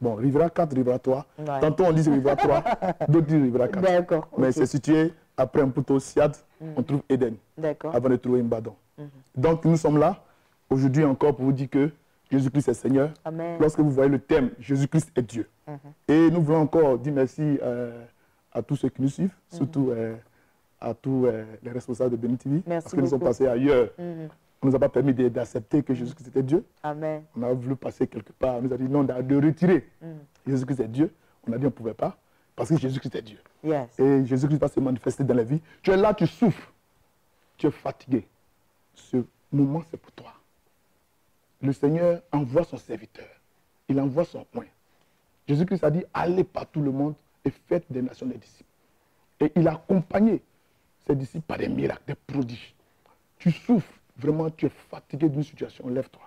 Bon, Rivera 4, Rivera 3. Ouais. Tantôt on dit Rivera 3, d'autres disent Rivera 4. D'accord. Mais c'est situé après un poteau Siad, on trouve Eden. D'accord. Avant de trouver Mbadon. Donc nous sommes là, aujourd'hui encore, pour vous dire que Jésus-Christ est Seigneur. Amen. Lorsque vous voyez le thème, Jésus-Christ est Dieu. Et nous voulons encore dire merci à tous ceux qui nous suivent, surtout à tous les responsables de Béni TV. Merci parce que nous sommes beaucoup. passés ailleurs. On ne nous a pas permis d'accepter que Jésus-Christ était Dieu. Amen. On a voulu passer quelque part. On nous a dit non, de retirer. Jésus-Christ est Dieu. On a dit on ne pouvait pas parce que Jésus-Christ est Dieu. Yes. Et Jésus-Christ va se manifester dans la vie. Tu es là, tu souffres. Tu es fatigué. Ce moment, c'est pour toi. Le Seigneur envoie son serviteur. Il envoie son point. Jésus-Christ a dit, allez par tout le monde et faites des nations des disciples. Et il a accompagné ses disciples par des miracles, des prodiges. Tu souffres, vraiment, tu es fatigué d'une situation, lève-toi.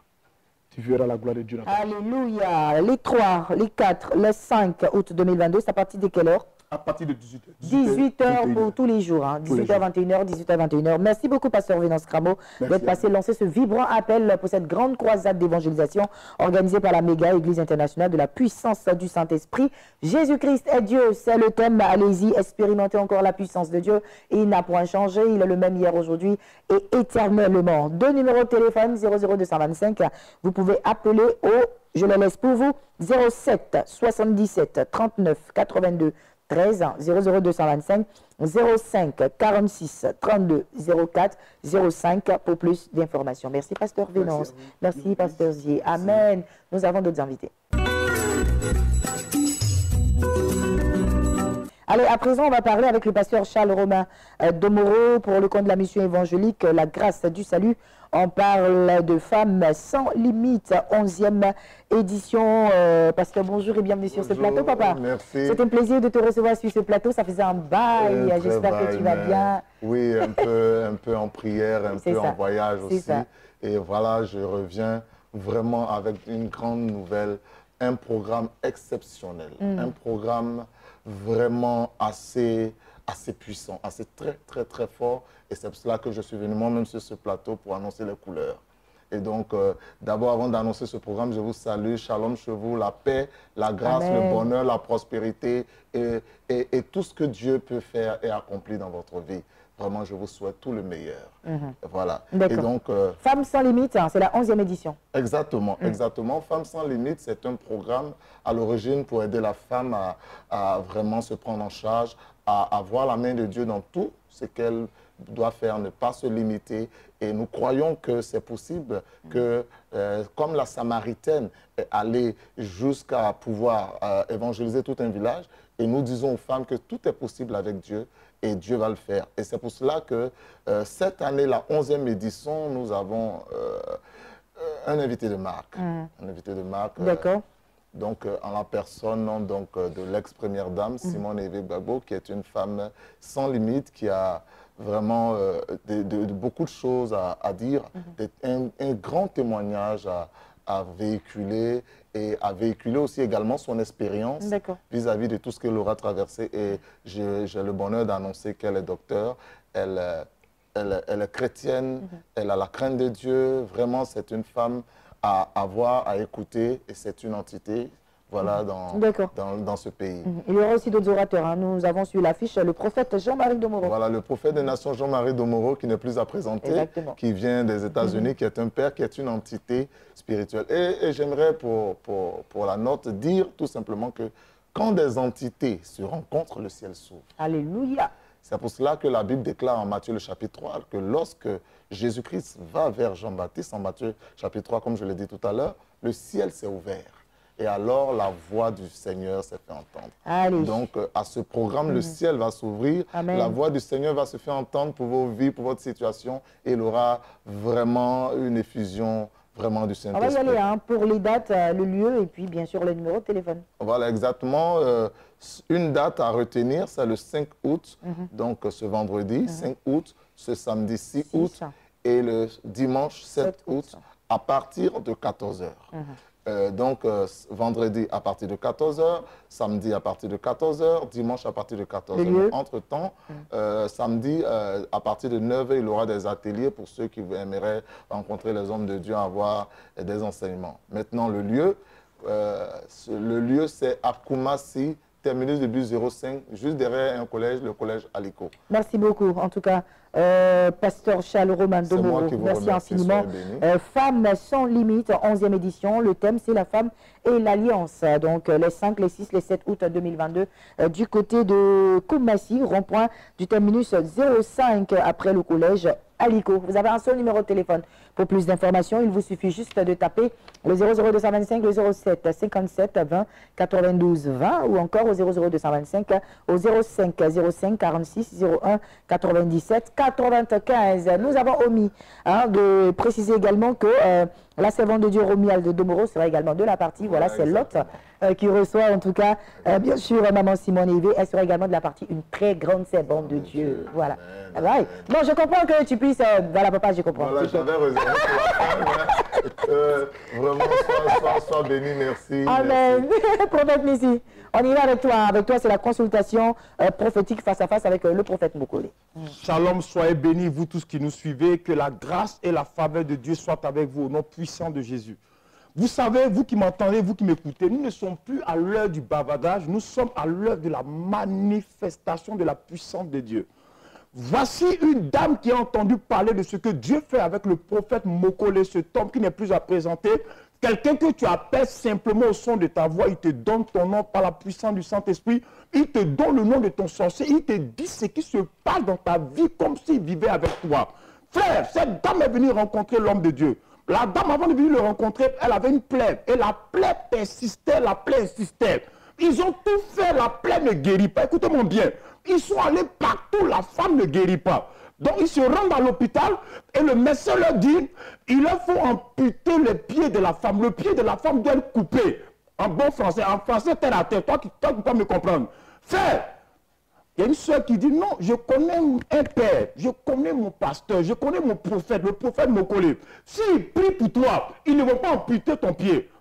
Tu verras la gloire de Dieu dans ta vie. Alléluia. Les 3, les 4, les 5 août 2022, c'est à partir de quelle heure? À partir de 18h. 18h pour tous les jours. 18h, 21h, 18h, 21h. Merci beaucoup, Pasteur Venance Cramo, d'être passé lancer ce vibrant appel pour cette grande croisade d'évangélisation organisée par la méga Église internationale de la puissance du Saint-Esprit. Jésus-Christ est Dieu, c'est le thème. Allez-y, expérimentez encore la puissance de Dieu. Et il n'a point changé. Il est le même hier, aujourd'hui et éternellement. 2 numéros de téléphone, 00225. Vous pouvez appeler au, je le laisse pour vous, 07 77 39 82 13 00225 05 46 32 04 05 pour plus d'informations. Merci, Pasteur Venance. Merci, Pasteur Zier. Amen. Nous avons d'autres invités. Allez, à présent, on va parler avec le pasteur Charles Romain Domoro pour le compte de la mission évangélique La Grâce du Salut. On parle de Femmes sans limite, 11e édition. Pasteur, bonjour et bienvenue sur ce plateau, papa. Merci. C'est un plaisir de te recevoir sur ce plateau. Ça faisait un bail. J'espère que tu vas bien. Oui, un peu en prière, un peu en voyage aussi. Ça. Et voilà, je reviens vraiment avec une grande nouvelle, un programme exceptionnel, un programme vraiment assez puissant, assez très fort. Et c'est pour cela que je suis venu moi-même sur ce plateau pour annoncer les couleurs. Et donc, d'abord, avant d'annoncer ce programme, je vous salue. Shalom chez vous, la paix, la grâce, le bonheur, la prospérité et tout ce que Dieu peut faire et accomplir dans votre vie. Vraiment, je vous souhaite tout le meilleur. Voilà. Et donc, Femmes sans limite, hein, c'est la 11e édition. Exactement, exactement. Femmes sans limite, c'est un programme à l'origine pour aider la femme à vraiment se prendre en charge, à avoir la main de Dieu dans tout ce qu'elle doit faire, ne pas se limiter. Et nous croyons que c'est possible que, comme la Samaritaine est allée jusqu'à pouvoir évangéliser tout un village, et nous disons aux femmes que tout est possible avec Dieu, et Dieu va le faire. Et c'est pour cela que cette année, la 11e édition, nous avons un invité de marque. Un invité de marque. D'accord. Donc, en la personne donc, de l'ex-première dame, Simone Eve Gbagbo, qui est une femme sans limite, qui a vraiment beaucoup de choses à dire, un grand témoignage à véhiculer et à véhiculer aussi également son expérience vis-à-vis de tout ce qu'elle aura traversé. Et j'ai le bonheur d'annoncer qu'elle est docteur, elle est chrétienne, elle a la crainte de Dieu. Vraiment, c'est une femme à voir, à écouter, et c'est une entité. Voilà, dans ce pays. Il y aura aussi d'autres orateurs. Hein. Nous avons sur l'affiche le prophète Jean-Marie Domoro. Voilà, le prophète des nations Jean-Marie Domoro, qui n'est plus à présenter, qui vient des États-Unis, qui est un père, qui est une entité spirituelle. Et j'aimerais, pour la note, dire tout simplement que quand des entités se rencontrent, le ciel s'ouvre. Alléluia. C'est pour cela que la Bible déclare en Matthieu le chapitre 3 que lorsque Jésus-Christ va vers Jean-Baptiste, en Matthieu chapitre 3, comme je l'ai dit tout à l'heure, le ciel s'est ouvert. Et alors, la voix du Seigneur s'est fait entendre. Allez. Donc, à ce programme, le ciel va s'ouvrir. La voix du Seigneur va se faire entendre pour vos vies, pour votre situation. Et il aura vraiment une effusion vraiment du Saint-Esprit. On va y aller hein, pour les dates, le lieu et puis, bien sûr, le numéro de téléphone. Voilà, exactement. Une date à retenir, c'est le 5 août. Donc, ce vendredi, 5 août, ce samedi 6 août et le dimanche 7 août à partir de 14h. Donc, vendredi à partir de 14h, samedi à partir de 14h, dimanche à partir de 14h. Entre-temps, samedi, à partir de 9h, il y aura des ateliers pour ceux qui aimeraient rencontrer les hommes de Dieu, avoir des enseignements. Maintenant, le lieu, c'est à Koumassi, terminus de bus 05, juste derrière un collège, le collège Aliko. Merci beaucoup. En tout cas, Pasteur Charles Romain Domoro, merci infiniment. Femmes sans limite, 11e édition. Le thème, c'est la femme et l'alliance. Donc, les 5, les 6, les 7 août 2022, du côté de Koumassi, rond-point du terminus 05, après le collège Aliko. Vous avez un seul numéro de téléphone. Pour plus d'informations, il vous suffit juste de taper le 00225, le 07 57 20 92 20 ou encore au 00225 au 05 05 46 01 97 95. Nous avons omis de préciser également que La servante de Dieu, Romuald Domoro, sera également de la partie. Voilà, c'est l'autre qui reçoit en tout cas, bien sûr, maman Simone Yvé. Elle sera également de la partie, une très grande servante de Dieu. Voilà. Right. Bon, je comprends que tu puisses... voilà, papa, je comprends. Voilà, j'avais réservé pour la fin. Vraiment, sois béni, merci. Amen. Prophète Nissi, on y va avec toi. Avec toi, c'est la consultation prophétique face à face avec le prophète Mokole. Shalom, soyez bénis, vous tous qui nous suivez. Que la grâce et la faveur de Dieu soient avec vous au nom puissant de Jésus. Vous savez, vous qui m'entendez, vous qui m'écoutez, nous ne sommes plus à l'heure du bavardage, nous sommes à l'heure de la manifestation de la puissance de Dieu. Voici une dame qui a entendu parler de ce que Dieu fait avec le prophète Mokole, cet homme qui n'est plus à présenter. Quelqu'un que tu appelles simplement au son de ta voix, il te donne ton nom par la puissance du Saint-Esprit, il te donne le nom de ton sorcier, il te dit ce qui se passe dans ta vie comme s'il vivait avec toi. Frère, cette dame est venue rencontrer l'homme de Dieu. La dame, avant de venir le rencontrer, elle avait une plaie. Et la plaie persistait, la plaie insistait. Ils ont tout fait, la plaie ne guérit pas. Écoutez-moi bien. Ils sont allés partout, la femme ne guérit pas. Donc ils se rendent à l'hôpital et le médecin leur dit, il leur faut amputer les pieds de la femme. Le pied de la femme doit être coupé. En bon français, terre à terre. Toi qui peux me comprendre. Frère, il y a une soeur qui dit, non, je connais un père, je connais mon pasteur, je connais mon prophète, le prophète Mokole. S'il prie pour toi, il ne va pas amputer ton pied.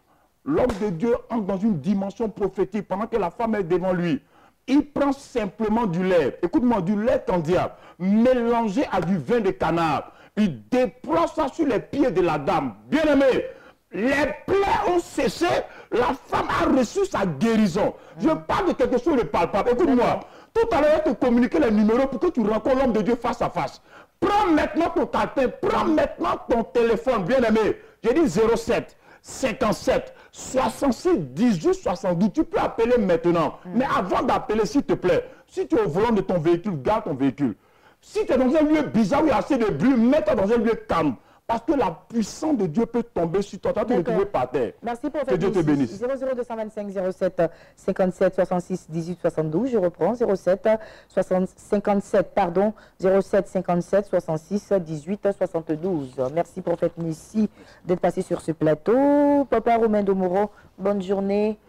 L'homme de Dieu entre dans une dimension prophétique pendant que la femme est devant lui. Il prend simplement du lait, écoute-moi, du lait candiable, mélangé à du vin de canard. Il déploie ça sur les pieds de la dame. Bien-aimé, les plaies ont cessé, la femme a reçu sa guérison. Je parle de quelque chose de palpable. Écoute-moi, tout à l'heure, je vais te communiquer les numéros pour que tu rencontres l'homme de Dieu face à face. Prends maintenant ton carton, prends maintenant ton téléphone, bien-aimé. J'ai dit 07 57 66 18 72. Tu peux appeler maintenant. Mais avant d'appeler, s'il te plaît, si tu es au volant de ton véhicule, garde ton véhicule. Si tu es dans un lieu bizarre où il y a assez de bruit, mets-toi dans un lieu calme. Parce que la puissance de Dieu peut tomber sur toi. Tu vas te retrouver par terre. Merci pour que Dieu te bénisse. 00225 07 57 66 18 72. Je reprends 07 57 pardon 07 57 66 18 72. Merci prophète Nissi d'être passé sur ce plateau. Papa Romain Domoro, bonne journée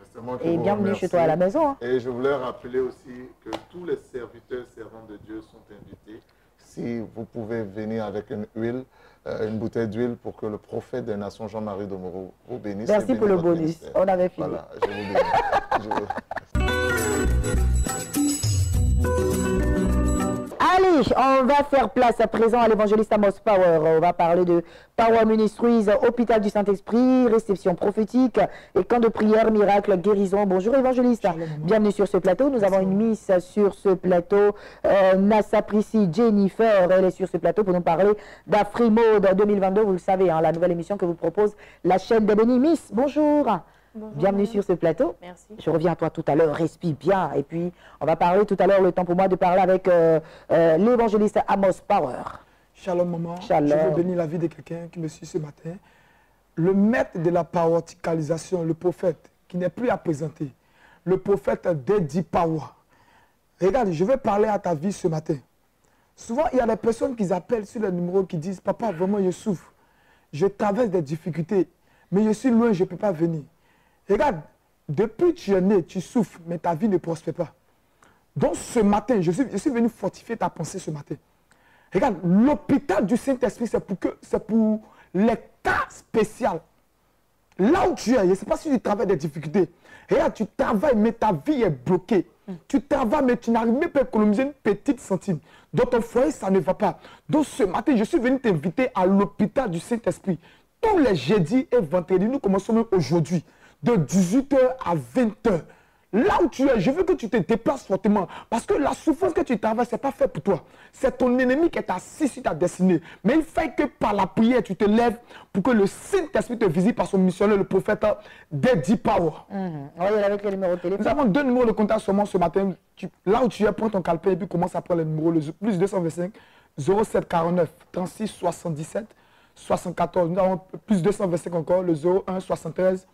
et bienvenue chez toi à la maison. Hein. Et je voulais rappeler aussi que tous les serviteurs servants de Dieu sont invités. Si vous pouvez venir avec une huile, une bouteille d'huile pour que le prophète des nations, Jean-Marie Domoro, vous bénisse. Merci pour le bonus. Ministère. On avait fini. Voilà, je vous bénis. Allez, on va faire place à présent à l'évangéliste Amos Power. On va parler de Power Ministries, hôpital du Saint-Esprit, réception prophétique et camp de prière, miracle, guérison. Bonjour évangéliste, bienvenue sur ce plateau. Nous avons une miss sur ce plateau, Nassa Prissy Jennifer. Elle est sur ce plateau pour nous parler d'Afrimode 2022. Vous le savez, hein, la nouvelle émission que vous propose la chaîne des bénis. Miss, bonjour. Bonjour, bienvenue sur ce plateau. Merci. Je reviens à toi tout à l'heure, respire bien. Et puis, on va parler tout à l'heure, le temps pour moi de parler avec l'évangéliste Amos Power. Shalom maman, Shalom. Je veux bénir la vie de quelqu'un qui me suit ce matin. Le maître de la powerticalisation, le prophète, qui n'est plus à présenter. Le prophète Dedi Power. Regarde, je vais parler à ta vie ce matin. Souvent, il y a des personnes qui appellent sur le numéro qui disent « Papa, vraiment, je souffre. Je traverse des difficultés, mais je suis loin, je ne peux pas venir. » Regarde, depuis que tu es né, tu souffres, mais ta vie ne prospère pas. Donc ce matin, je suis venu fortifier ta pensée ce matin. Regarde, l'hôpital du Saint-Esprit, c'est pour les cas spéciaux. Là où tu es, je ne sais pas si tu travailles des difficultés. Regarde, tu travailles, mais ta vie est bloquée. Tu travailles, mais tu n'arrives même pas à économiser une petite centime. Dans ton foyer, ça ne va pas. Donc ce matin, je suis venu t'inviter à l'hôpital du Saint-Esprit. Tous les jeudis et vendredis, nous commençons même aujourd'hui. De 18h à 20h. Là où tu es, je veux que tu te déplaces fortement. Parce que la souffrance que tu travailles, ce n'est pas fait pour toi. C'est ton ennemi qui est assis sur ta destinée. Mais il fait que par la prière, tu te lèves pour que le Saint-Esprit te visite par son missionnaire, le prophète Dedi Power. Oui, avec les numéros de téléphone. Nous avons 2 numéros de contact seulement ce matin. Là où tu es, prends ton calepin et puis commence à prendre les numéros. Le plus 225 07 49 36 77 74. Nous avons plus 225 encore, le 01 73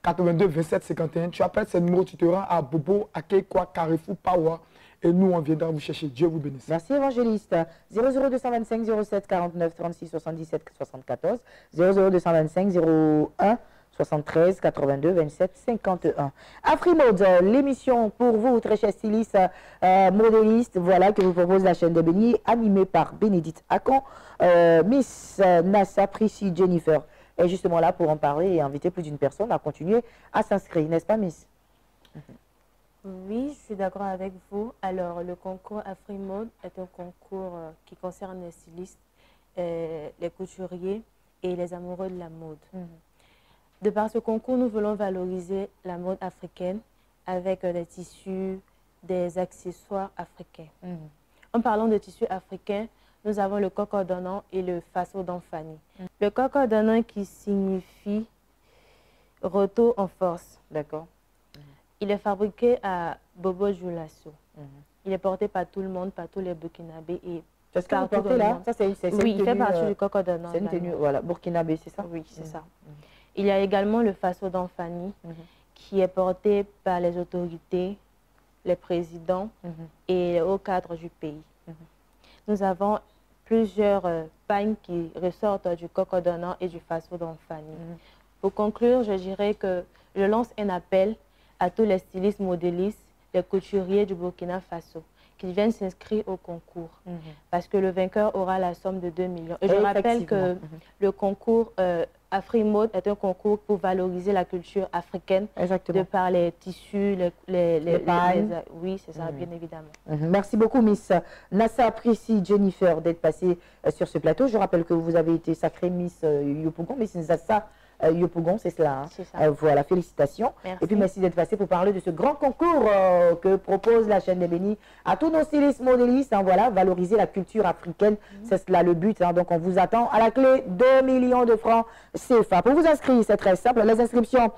82 27 51. Tu appelles ces numéros, tu te rends à Bobo, Akeikwa, Carrefour, Power. et nous, on viendra vous chercher. Dieu vous bénisse. Merci, évangéliste. 00225 07 49 36 77 74, 00225 01 73 82 27 51. Afrimode, l'émission pour vous, très chers stylistes, modélistes, voilà, que vous propose la chaîne des bénis, animée par Bénédicte Akon, Miss Nassa Prissy Jennifer est justement là pour en parler et inviter plus d'une personne à continuer à s'inscrire, n'est-ce pas, Miss? Oui, je suis d'accord avec vous. Alors, le concours Afrimode est un concours qui concerne les stylistes, les couturiers et les amoureux de la mode. De par ce concours, nous voulons valoriser la mode africaine avec des tissus, des accessoires africains. En parlant de tissus africains, nous avons le coq ordonnant et le faso d'Anfani. Le coq ordonnant qui signifie retour en force. D'accord. Il est fabriqué à Bobo Dioulasso. Il est porté par tout le monde, par tous les Burkinabés et c'est ce que vous portez là? Ça, oui, il fait partie du coq ordonnant. C'est une tenue, voilà, burkinabé, c'est ça? Oui, c'est ça. Il y a également le faso d'Anfani qui est porté par les autorités, les présidents et les hauts cadres du pays. Nous avons plusieurs pagnes qui ressortent du coq ordonnant et du faso d'Anfani. Pour conclure, je dirais que je lance un appel à tous les stylistes modélistes, les couturiers du Burkina Faso, qui viennent s'inscrire au concours. Parce que le vainqueur aura la somme de 2 millions. Et je rappelle que le concours Afrimode est un concours pour valoriser la culture africaine. De par les tissus, les pailles. Oui, c'est ça, bien évidemment. Merci beaucoup, Miss Nassa Prissy Jennifer, d'être passée sur ce plateau. Je rappelle que vous avez été sacrée Miss Yopougon, Miss Nassa Yopougon, c'est cela. Hein? Ça. Voilà, félicitations. Merci. Et puis merci d'être passé pour parler de ce grand concours que propose la chaîne des bénis à tous nos stylistes modélistes. Hein, voilà, valoriser la culture africaine, c'est cela le but. Hein, donc on vous attend à la clé 2 millions de francs CFA. Pour vous inscrire, c'est très simple. Les inscriptions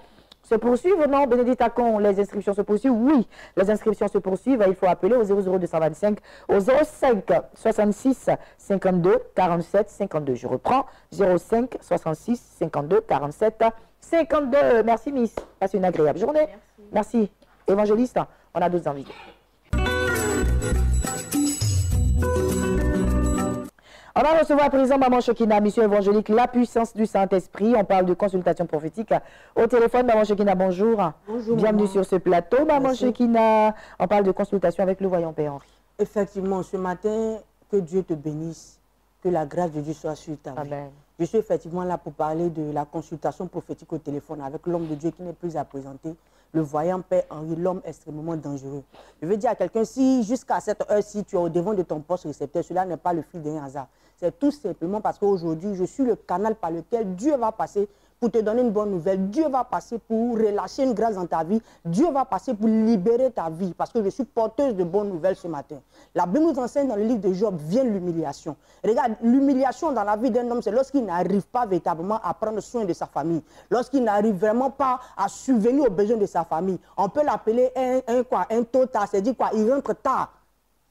se poursuivent, non, Bénédicte Akon, les inscriptions se poursuivent? Oui, les inscriptions se poursuivent. Il faut appeler au 00225, au 05 66 52 47 52. Je reprends, 05 66 52 47 52. Merci, Miss. Passez une agréable journée. Merci. Évangéliste, on a d'autres invités. On va recevoir à présent Maman Chokina, mission évangélique, la puissance du Saint-Esprit. On parle de consultation prophétique au téléphone. Maman Chokina, bonjour. Bonjour. Bienvenue sur ce plateau, Maman Chokina. On parle de consultation avec le voyant Père Henri. Effectivement, ce matin, que Dieu te bénisse, que la grâce de Dieu soit sur ta vie. Amen. Je suis effectivement là pour parler de la consultation prophétique au téléphone avec l'homme de Dieu qui n'est plus à présenter, le voyant Père Henri, l'homme extrêmement dangereux. Je veux dire à quelqu'un, si jusqu'à cette heure-ci, tu es au devant de ton poste récepteur, cela n'est pas le fruit d'un hasard. C'est tout simplement parce qu'aujourd'hui, je suis le canal par lequel Dieu va passer pour te donner une bonne nouvelle. Dieu va passer pour relâcher une grâce dans ta vie. Dieu va passer pour libérer ta vie parce que je suis porteuse de bonnes nouvelles ce matin. La Bible nous enseigne dans le livre de Job, vient l'humiliation. Regarde, l'humiliation dans la vie d'un homme, c'est lorsqu'il n'arrive pas véritablement à prendre soin de sa famille. Lorsqu'il n'arrive vraiment pas à subvenir aux besoins de sa famille. On peut l'appeler un totard, c'est-à-dire quoi, il rentre tard.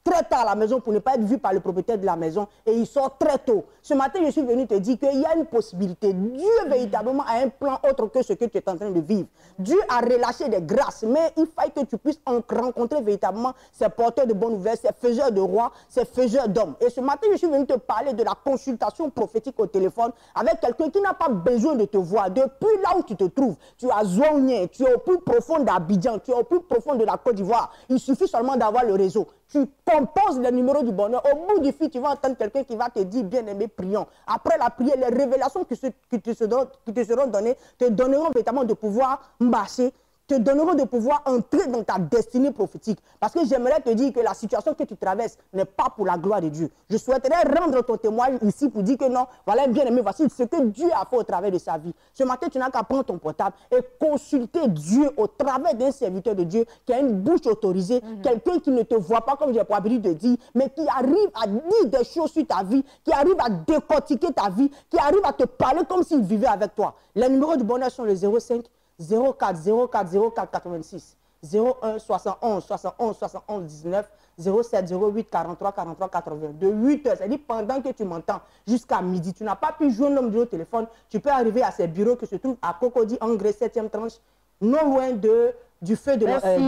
Très tard à la maison pour ne pas être vu par le propriétaire de la maison et il sort très tôt. Ce matin, je suis venu te dire qu'il y a une possibilité. Dieu véritablement a un plan autre que ce que tu es en train de vivre. Dieu a relâché des grâces, mais il faut que tu puisses rencontrer véritablement ces porteurs de bonnes nouvelles, ces faiseurs de rois, ces faiseurs d'hommes. Et ce matin, je suis venu te parler de la consultation prophétique au téléphone avec quelqu'un qui n'a pas besoin de te voir. Depuis là où tu te trouves, tu es à Zouaounié, tu es au plus profond d'Abidjan, tu es au plus profond de la Côte d'Ivoire. Il suffit seulement d'avoir le réseau. Tu composes les numéros du bonheur. Au bout du fil, tu vas entendre quelqu'un qui va te dire, bien-aimé, prions. Après la prière, les révélations qui te seront données te donneront véritablement de pouvoir marcher, te donneront de pouvoir entrer dans ta destinée prophétique. Parce que j'aimerais te dire que la situation que tu traverses n'est pas pour la gloire de Dieu. Je souhaiterais rendre ton témoignage ici pour dire que non, voilà, bien aimé, voici ce que Dieu a fait au travers de sa vie. Ce matin, tu n'as qu'à prendre ton portable et consulter Dieu au travers d'un serviteur de Dieu qui a une bouche autorisée, quelqu'un qui ne te voit pas comme j'ai pour habitude de dire, mais qui arrive à dire des choses sur ta vie, qui arrive à décortiquer ta vie, qui arrive à te parler comme s'il vivait avec toi. Les numéros du bonheur sont le 05 04 04 04 86 01 71 71 71 19 07 08 43 43 82 8 heures. C'est-à-dire pendant que tu m'entends jusqu'à midi, tu n'as pas pu jouer l'homme au téléphone, tu peux arriver à ces bureaux qui se trouvent à Cocody, Angré, 7e tranche, non loin de du feu de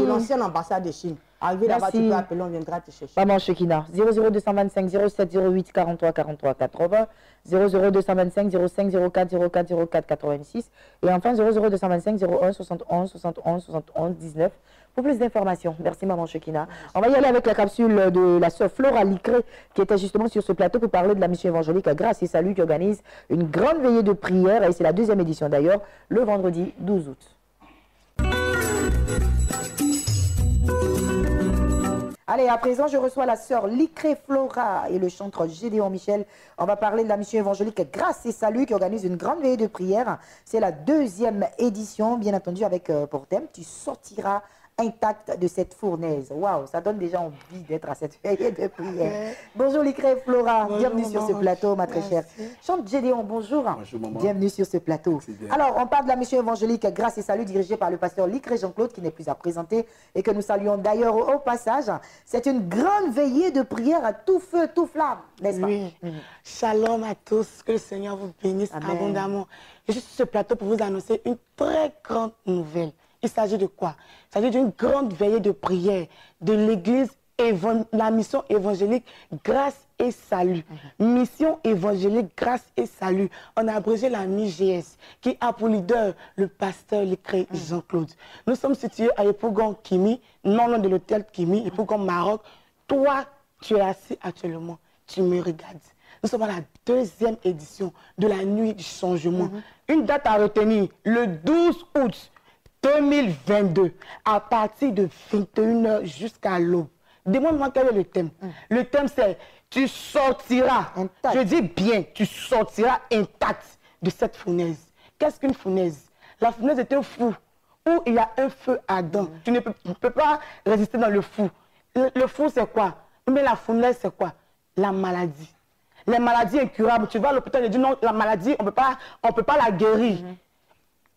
l'ancienne ambassade de Chine. Arrivé là-bas, tu peux appeler, on viendra te chercher. Maman Shekina, 00225 07 08 43 43 80, 00225 05 04 04 04 86 et enfin 00225 01 71 71 71 19 pour plus d'informations. Merci Maman Shekina. On va y aller avec la capsule de la sœur Flora Licré qui était justement sur ce plateau pour parler de la mission évangélique Grâce et Salut qui organise une grande veillée de prière et c'est la deuxième édition d'ailleurs le vendredi 12 août. Allez, à présent, je reçois la sœur Licré Flora et le chanteur Gédéon Michel. On va parler de la mission évangélique Grâce et Salut qui organise une grande veillée de prière. C'est la deuxième édition, bien entendu, avec pour thème « Tu sortiras intact de cette fournaise ». Waouh, ça donne déjà envie d'être à cette veillée de prière. Bonjour Licré Flora, bonjour, bienvenue sur ce plateau, ma très chère. Chante Gédéon, bonjour. Bonjour maman. Bienvenue sur ce plateau. Alors, on parle de la mission évangélique Grâce et Salut dirigée par le pasteur Licré Jean-Claude qui n'est plus à présenter et que nous saluons d'ailleurs au passage. C'est une grande veillée de prière à tout feu, tout flamme, n'est-ce pas? Oui. Shalom à tous, que le Seigneur vous bénisse abondamment. Je suis sur ce plateau pour vous annoncer une très grande nouvelle. Il s'agit de quoi? Il s'agit d'une grande veillée de prière de l'église, la mission évangélique Grâce et Salut. Mission évangélique Grâce et Salut. On a abrégé la MIGS qui a pour leader le pasteur Licré Jean-Claude. Nous sommes situés à Yopougon Kimi, non loin de l'hôtel Kimi, Yopougon Maroc. Toi, tu es assis actuellement, tu me regardes. Nous sommes à la deuxième édition de la nuit du changement. Une date à retenir, le 12 août 2022, à partir de 21h jusqu'à l'aube. Demande-moi quel est le thème. Le thème c'est « Tu sortiras ». Je dis bien, tu sortiras intact de cette fournaise. Qu'est-ce qu'une fournaise? La fournaise est un fou où il y a un feu ardent. Tu ne peux pas résister dans le fou. Le fou c'est quoi? Mais la fournaise c'est quoi? La maladie. Les maladies incurables. Tu vas à l'hôpital et dis non, la maladie, on peut pas la guérir.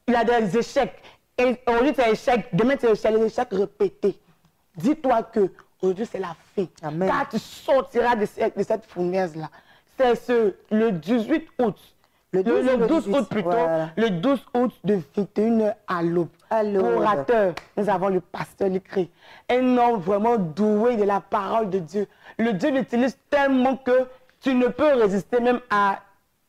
Il y a des échecs. Et aujourd'hui, c'est échec. Demain, c'est les échecs répétés. Dis-toi que aujourd'hui, c'est la fin. Amen. Car tu sortiras de cette fournaise-là. C'est le 18 août. Le 12 août plutôt. Voilà. Le 12 août de 21h à l'aube. Pour orateur, nous avons le pasteur Licré. Un homme vraiment doué de la parole de Dieu. Le Dieu l'utilise tellement que tu ne peux résister même à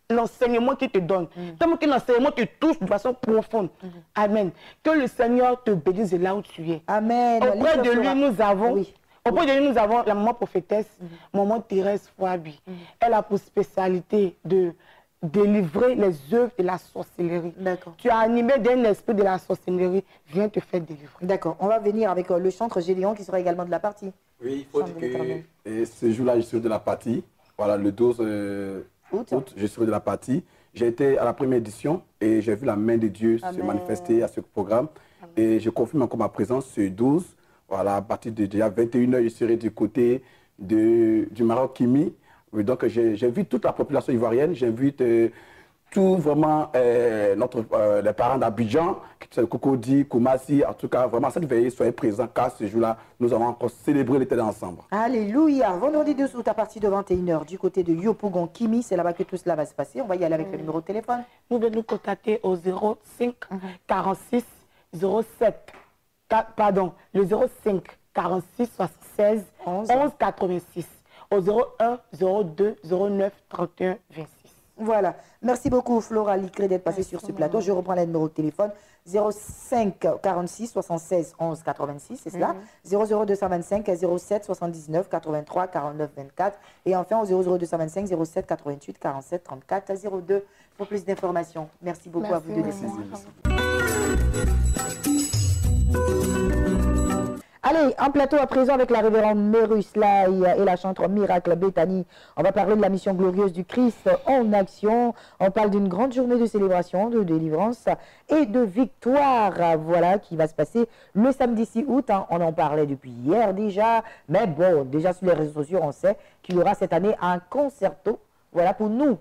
l'enseignement qu'il te donne. Tellement que l'enseignement te touche de façon profonde. Amen. Que le Seigneur te bénisse là où tu es. Amen. Auprès de lui, nous avons... Auprès de lui, nous avons la maman prophétesse, maman Thérèse Fouabi. Elle a pour spécialité de délivrer les œuvres de la sorcellerie. Tu as animé d'un esprit de la sorcellerie, viens te faire délivrer. D'accord. On va venir avec le chanteur Gédéon qui sera également de la partie. Oui, il faut dire que ce jour-là, je serai de la partie. Voilà, le 12 août, je serai de la partie. J'ai été à la première édition et j'ai vu la main de Dieu se manifester à ce programme. Et je confirme encore ma présence ce 12. Voilà, à partir de déjà 21h, je serai du côté du Maroc Kimi. Donc j'invite toute la population ivoirienne, j'invite tout vraiment les parents d'Abidjan, Cocody, Koumassi, en tout cas vraiment cette veillée, soyez présents car ce jour-là, nous allons encore célébrer l'éternel ensemble. Alléluia. Vendredi 12 août à partir de 21h du côté de Yopougon Kimi, c'est là-bas que tout cela va se passer. On va y aller avec le numéro de téléphone. Vous pouvez nous contacter au 05 46 07, pardon, le 05 46 76 11 86. Au 01 02 09 31 26. Voilà. Merci beaucoup Flora Licré d'être passée sur ce plateau. Je reprends le numéro de téléphone 05 46 76 11 86, c'est cela. 00 225 07 79 83 49 24. Et enfin au 00 225 07 88 47 34 02 pour plus d'informations. Merci beaucoup à vous deux. Allez, en plateau à présent avec la révérende Mérus Laï et la chanteuse Miracle Bethany. On va parler de la mission glorieuse du Christ en action. On parle d'une grande journée de célébration, de délivrance et de victoire. Voilà, qui va se passer le samedi 6 août. On en parlait depuis hier déjà. Mais bon, déjà sur les réseaux sociaux, on sait qu'il y aura cette année un concerto. Voilà, pour nous,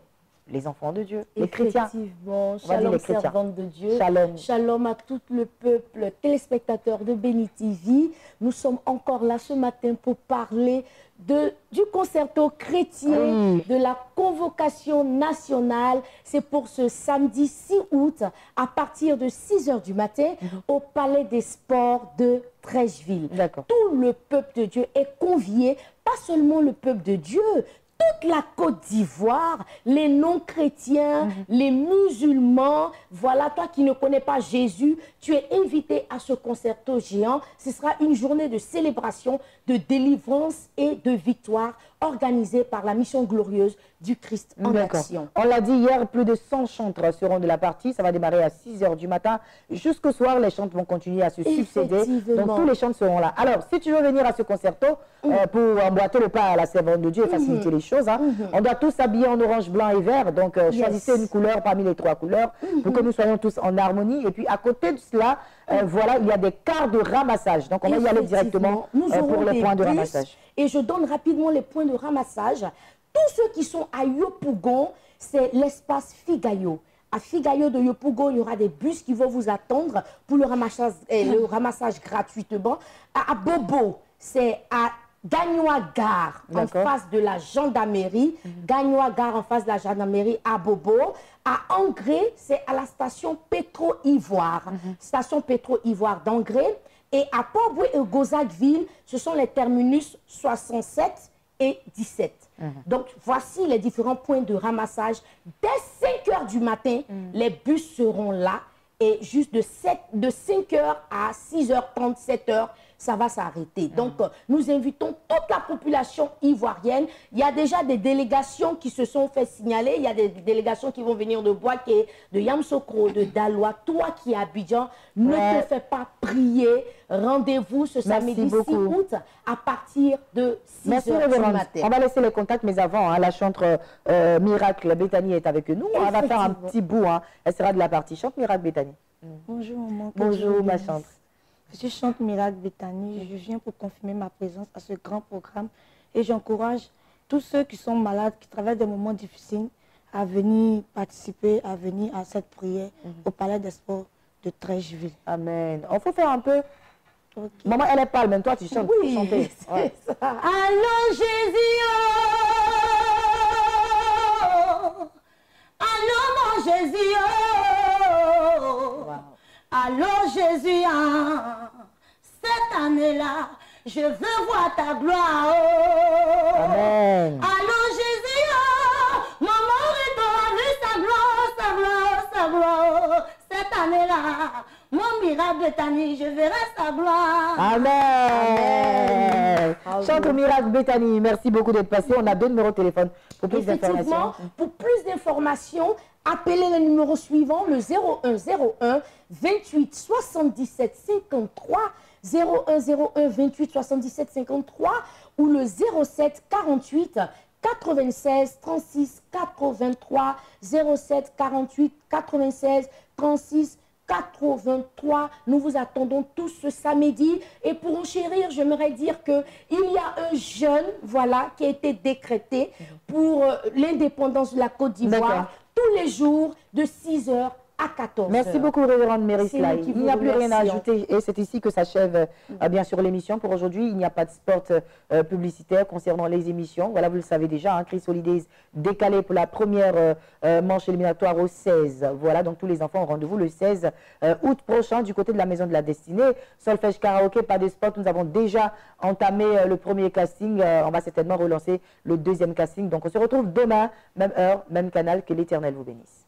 les enfants de Dieu, les chrétiens. Effectivement, shalom servantes de Dieu, shalom. Shalom à tout le peuple, téléspectateurs de Béni TV. Nous sommes encore là ce matin pour parler du concerto chrétien, de la convocation nationale. C'est pour ce samedi 6 août à partir de 6 h du matin au Palais des Sports de Trècheville. Tout le peuple de Dieu est convié, pas seulement le peuple de Dieu, toute la Côte d'Ivoire, les non-chrétiens, les musulmans. Voilà, toi qui ne connais pas Jésus, tu es invité à ce concerto géant. Ce sera une journée de célébration, de délivrance et de victoire organisée par la mission glorieuse du Christ en action. On l'a dit hier, plus de 100 chantres seront de la partie. Ça va démarrer à 6 h du matin. Jusqu'au soir, les chantres vont continuer à se succéder. Donc tous les chantres seront là. Alors, si tu veux venir à ce concerto pour emboîter le pas à la servante de Dieu et faciliter les choses, on doit tous s'habiller en orange, blanc et vert. Donc, choisissez une couleur parmi les 3 couleurs pour que nous soyons tous en harmonie. Et puis, à côté de cela, voilà, il y a des quarts de ramassage. Donc, on va y aller directement pour les points de ramassage. Et je donne rapidement les points de ramassage. Tous ceux qui sont à Yopougon, c'est l'espace Figayo. À Figayo de Yopougon, il y aura des bus qui vont vous attendre pour le ramassage gratuitement. À Bobo, c'est à Gagnoa Gare, en face de la gendarmerie. Gagnoa Gare, en face de la gendarmerie à Bobo. À Angré, c'est à la station Pétro-Ivoire. Station Pétro-Ivoire d'Angré. Et à Port-Boué et Gozakville, ce sont les terminus 67 et 17. Donc, voici les différents points de ramassage. Dès 5 h du matin, les bus seront là. Et juste de 5 h à 6 h 30, 7 h, ça va s'arrêter. Donc, nous invitons toute la population ivoirienne. Il y a déjà des délégations qui se sont fait signaler. Il y a des délégations qui vont venir de Boaké, de Yamsokro, de Daloa. Toi qui es à Abidjan, ne te fais pas prier. Rendez-vous ce samedi 6 août à partir de 6 h du matin. On va laisser les contacts, mais avant, la chantre Miracle Bethany est avec nous. On va faire un petit bout. Elle sera de la partie. Chante Miracle Bethany. Bonjour, maman. Bonjour, ma chantre. Je chante Miracle Bethany. Je viens pour confirmer ma présence à ce grand programme et j'encourage tous ceux qui sont malades, qui traversent des moments difficiles, à venir participer, à venir à cette prière au Palais des Sports de Trècheville. Amen. On faut faire un peu. Maman, elle est pâle, même toi, tu chantes. Oui, c'est ça. Allô, Jésus. Allô, mon Jésus. Allô, Jésus. Cette année-là, je veux voir ta gloire. Amen. Allô, Jésus. Maman, redonne sa gloire, sa gloire, sa gloire. Cette année-là, mon Miracle Bethany, je verrai sa gloire. Amen. Chante Miracle Bethany, merci beaucoup d'être passé. On a 2 numéros de téléphone pour plus d'informations. Pour plus d'informations, appelez le numéro suivant, le 0101 28 77 53, 0101 28 77 53 ou le 07 48 96 36 83, 07 48 96 36 83. Nous vous attendons tous ce samedi. Et pour enchérir, j'aimerais dire qu'il y a un jeûne, voilà, qui a été décrété pour l'indépendance de la Côte d'Ivoire tous les jours de 6 h à 14 h. Merci beaucoup, Révérende Mary Sly. Il n'y a plus rien à ajouter et c'est ici que s'achève bien sûr l'émission pour aujourd'hui. Il n'y a pas de spot publicitaire concernant les émissions. Voilà, vous le savez déjà, Chris Holidays décalé pour la première manche éliminatoire au 16. Voilà, donc tous les enfants ont rendez-vous le 16 août prochain du côté de la Maison de la Destinée. Solfège Karaoké, pas de spot. Nous avons déjà entamé le premier casting. On va certainement relancer le deuxième casting. Donc on se retrouve demain, même heure, même canal. Que l'Éternel vous bénisse.